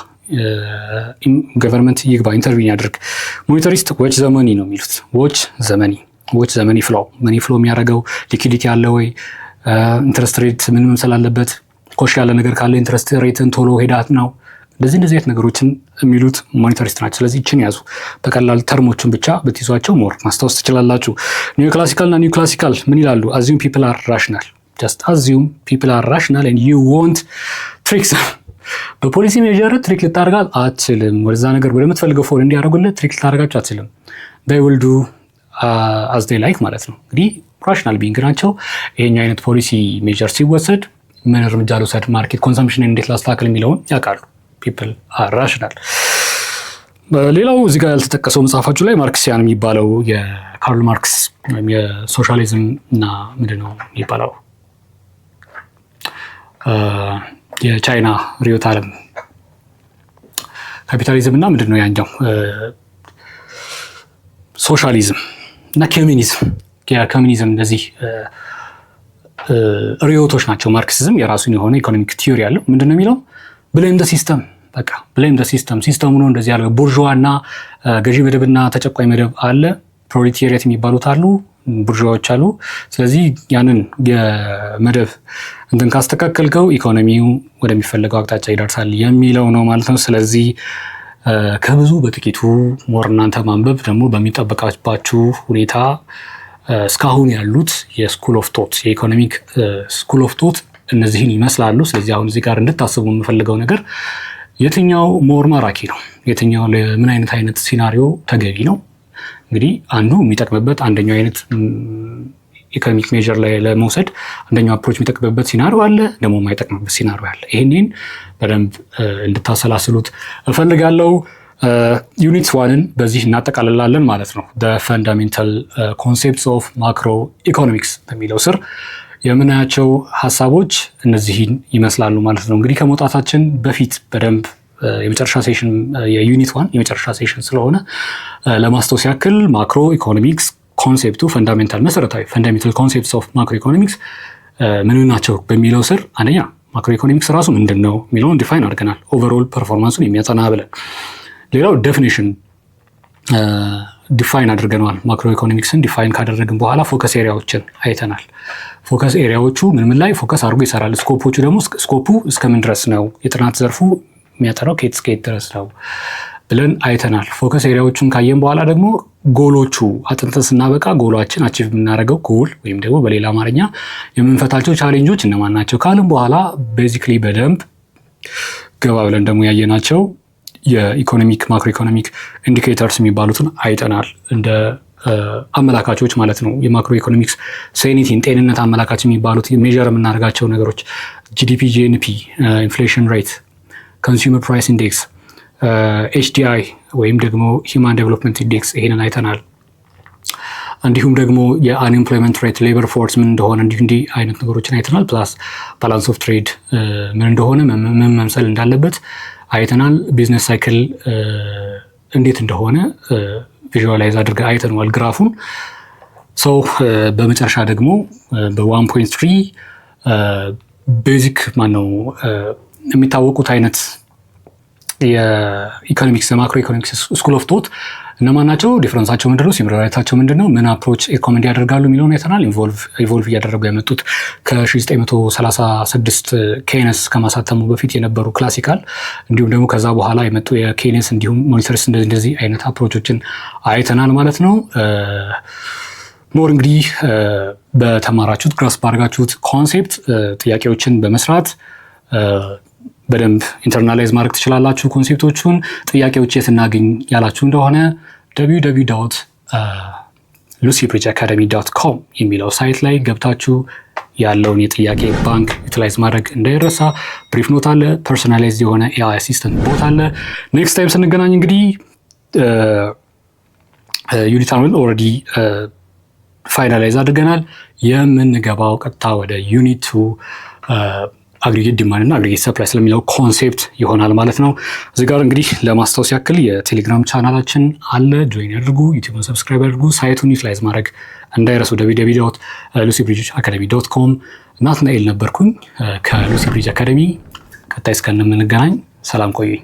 ገቨርንመንት ይግባ፣ ኢንተርቪን ያድርግ። ሞኔታሪስት ዎች ዘመኒ ነው የሚሉት። ዎች ዘመኒ ፍሎ የሚያደርገው ሊኩዲቲ አለ ወይ፣ ኢንትረስት ሬት ምን መምሰል አለበት፣ ኮሽ ያለ ነገር ካለ ኢንትረስት ሬትን ቶሎ ሄዳት ነው። እንደዚህ አይነት ነገሮችን የሚሉት ሞኔታሪስት ናቸው። ስለዚህ ይችን ያዙ። በቀላል ተርሞችን ብቻ ብትይዟቸው ሞር ማስታወስ ትችላላችሁ። ኒው ክላሲካል እና ኒው ክላሲካል ምን ይላሉ? አዚዩም ፒፕል አር ራሽናል፣ ጀስት አዚዩም ፒፕል አር ራሽናል ኤንድ ዩ ዋንት ትሪክስ። በፖሊሲ ሜጀር ትሪክ ልታደርጋት አትችልም። ወደዛ ነገር ወደምትፈልገው ፎል እንዲያደርጉልህ ትሪክ ልታደርጋቸው አትችልም። they will do as they like ማለት ነው። እንግዲህ ራሽናል ቢንግ ናቸው። ይሄኛው አይነት ፖሊሲ ሜጀር ሲወሰድ ምን እርምጃ ልውሰድ፣ ማርኬት ኮንሰምፕሽን እንዴት ላስተካክል የሚለውን ያውቃሉ። ፒፕል አር ራሽናል። ሌላው እዚህ ጋር ያልተጠቀሰው መጽሐፋችሁ ላይ ማርክሲያን የሚባለው የካርል ማርክስ ወይም የሶሻሊዝም እና ምንድነው የሚባለው የቻይና ርዕዮተ ዓለም ካፒታሊዝም እና ምንድነው ያኛው ሶሻሊዝም እና ኮሚኒዝም እንደዚህ ርዕዮቶች ናቸው። ማርክሲዝም የራሱን የሆነ ኢኮኖሚክ ቲዮሪ ያለው ምንድነው የሚለው ብሌም ደ ሲስተም፣ በቃ ብሌም ደ ሲስተም፣ ሲስተሙ ነው እንደዚህ ያለው። ቡርዥዋና ገዢ መደብና ተጨቋኝ መደብ አለ፣ ፕሮሌታሪያት የሚባሉት አሉ፣ ቡርዥዋዎች አሉ። ስለዚህ ያንን የመደብ እንትን ካስተካከልከው ኢኮኖሚው ወደሚፈለገው አቅጣጫ ይደርሳል የሚለው ነው ማለት ነው። ስለዚህ ከብዙ በጥቂቱ ሞር እናንተ ማንበብ ደግሞ በሚጠበቃባችሁ ሁኔታ እስካሁን ያሉት የስኩል ኦፍ ቶት የኢኮኖሚክ ስኩል ኦፍ ቶት እነዚህን ይመስላሉ። ስለዚህ አሁን እዚህ ጋር እንድታስቡ የምፈልገው ነገር የትኛው ሞር ማራኪ ነው፣ የትኛው ለምን አይነት ሲናሪዮ ተገቢ ነው። እንግዲህ አንዱ የሚጠቅምበት አንደኛው አይነት ኢኮኖሚክ ሜጀር ላይ ለመውሰድ አንደኛው አፕሮች የሚጠቅምበት ሲናሪዮ አለ፣ ደግሞ የማይጠቅምበት ሲናሪዮ አለ። ይህንን በደንብ እንድታሰላስሉት እፈልጋለሁ። ዩኒት ዋንን በዚህ እናጠቃልላለን ማለት ነው። ፈንዳሜንታል ኮንሴፕትስ ኦፍ ማክሮ ኢኮኖሚክስ በሚለው ስር የምናያቸው ሀሳቦች እነዚህን ይመስላሉ ማለት ነው። እንግዲህ ከመውጣታችን በፊት በደንብ የመጨረሻ ሴሽን የዩኒት ዋን የመጨረሻ ሴሽን ስለሆነ ለማስታወስ ያክል ማክሮ ኢኮኖሚክስ ኮንሴፕቱ መሰረታዊ ፈንዳሜንታል ኮንሴፕትስ ኦፍ ማክሮ ኢኮኖሚክስ ምን ናቸው በሚለው ስር አንደኛ ማክሮ ኢኮኖሚክስ ራሱ ምንድን ነው የሚለውን ዲፋይን አድርገናል፣ ኦቨርኦል ፐርፎርማንሱን የሚያጸና ብለን። ሌላው ዴፊኒሽን ዲፋይን አድርገናል። ማክሮ ኢኮኖሚክስን ዲፋይን ካደረግን በኋላ ፎከስ ኤሪያዎችን አይተናል። ፎከስ ኤሪያዎቹ ምን ላይ ፎከስ አድርጎ ይሰራል፣ ስኮፖቹ ደግሞ ስኮፑ እስከምን ድረስ ነው፣ የጥናት ዘርፉ የሚያጠራው ከየት እስከ የት ድረስ ነው ብለን አይተናል። ፎከስ ኤሪያዎቹን ካየን በኋላ ደግሞ ጎሎቹ አጥንተን ስናበቃ ጎሏችን አቺቭ የምናደርገው ጎል ወይም ደግሞ በሌላ አማርኛ የምንፈታቸው ቻሌንጆች እነማን ናቸው ካልን በኋላ ቤዚክሊ በደንብ ገባ ብለን ደግሞ ያየናቸው የኢኮኖሚክ ማክሮ ኢኮኖሚክ ኢንዲኬተርስ የሚባሉትን አይተናል። እንደ አመላካቾች ማለት ነው። የማክሮ ኢኮኖሚክስ ሴኒቲን ጤንነት አመላካች የሚባሉት ሜጀር የምናደርጋቸው ነገሮች ጂዲፒ፣ ጂኤንፒ፣ ኢንፍሌሽን ሬት፣ ኮንሱመር ፕራይስ ኢንዴክስ፣ ኤችዲአይ ወይም ደግሞ ሂውማን ዴቨሎፕመንት ኢንዴክስ ይሄንን አይተናል። እንዲሁም ደግሞ የአንኤምፕሎይመንት ሬት፣ ሌበር ፎርስ ምን እንደሆነ እንዲህ አይነት ነገሮችን አይተናል። ፕላስ ባላንስ ኦፍ ትሬድ ምን እንደሆነ ምን መምሰል እንዳለበት አይተናል። ቢዝነስ ሳይክል እንዴት እንደሆነ ቪዥዋላይዝ አድርገን አይተነዋል ግራፉን። ሰው በመጨረሻ ደግሞ በ1.3 ቤዚክ ማነው የሚታወቁት አይነት የኢኮኖሚክስ ማክሮ ኢኮኖሚክስ ስኩል ኦፍ ቶት እነማን ናቸው? ዲፍረንሳቸው ምንድነው? ሲሚላሪታቸው ምንድነው? ምን አፕሮች ሪኮመንድ ያደርጋሉ የሚለውን አይተናል። ኢቮልቭ እያደረጉ የመጡት ከ1936 ኬይነስ ከማሳተሙ በፊት የነበሩ ክላሲካል እንዲሁም ደግሞ ከዛ በኋላ የመጡ የኬይነስ እንዲሁም ሞኒተሪስት እንደዚህ አይነት አፕሮቾችን አይተናል ማለት ነው። ሞር እንግዲህ በተማራችሁት ግራስ ባደርጋችሁት ኮንሴፕት ጥያቄዎችን በመስራት በደንብ ኢንተርናላይዝ ማድረግ ትችላላችሁ ኮንሴፕቶቹን። ጥያቄዎች የት እናገኝ ያላችሁ እንደሆነ www.lucybridgeacademy.com የሚለው ሳይት ላይ ገብታችሁ ያለውን የጥያቄ ባንክ ዩቲላይዝ ማድረግ እንዳይረሳ። ብሪፍ ኖት አለ፣ ፐርሶናላይዝ የሆነ ኤአይ አሲስተንት ቦት አለ። ኔክስት ታይም ስንገናኝ እንግዲህ ዩኒት አንድ ኦልሬዲ ፋይናላይዝ አድርገናል። የምንገባው ቀጥታ ወደ ዩኒት 2 አግሪጌት ዲማንድ እና አግሪጌት ሰፕላይ ስለሚለው ኮንሴፕት ይሆናል ማለት ነው። እዚህ ጋር እንግዲህ ለማስታወስ ያክል የቴሌግራም ቻናላችን አለ፣ ጆይን ያድርጉ፣ ዩቲዩብን ሰብስክራይብ ያድርጉ፣ ሳይቱን ዩቲላይዝ ማድረግ እንዳይረሱ። www.lucybridgeacademy.com ናትናኤል ነበርኩኝ ከሉሲ ብሪጅ አካደሚ። ቀጣይ እስከምንገናኝ ሰላም ቆዩኝ።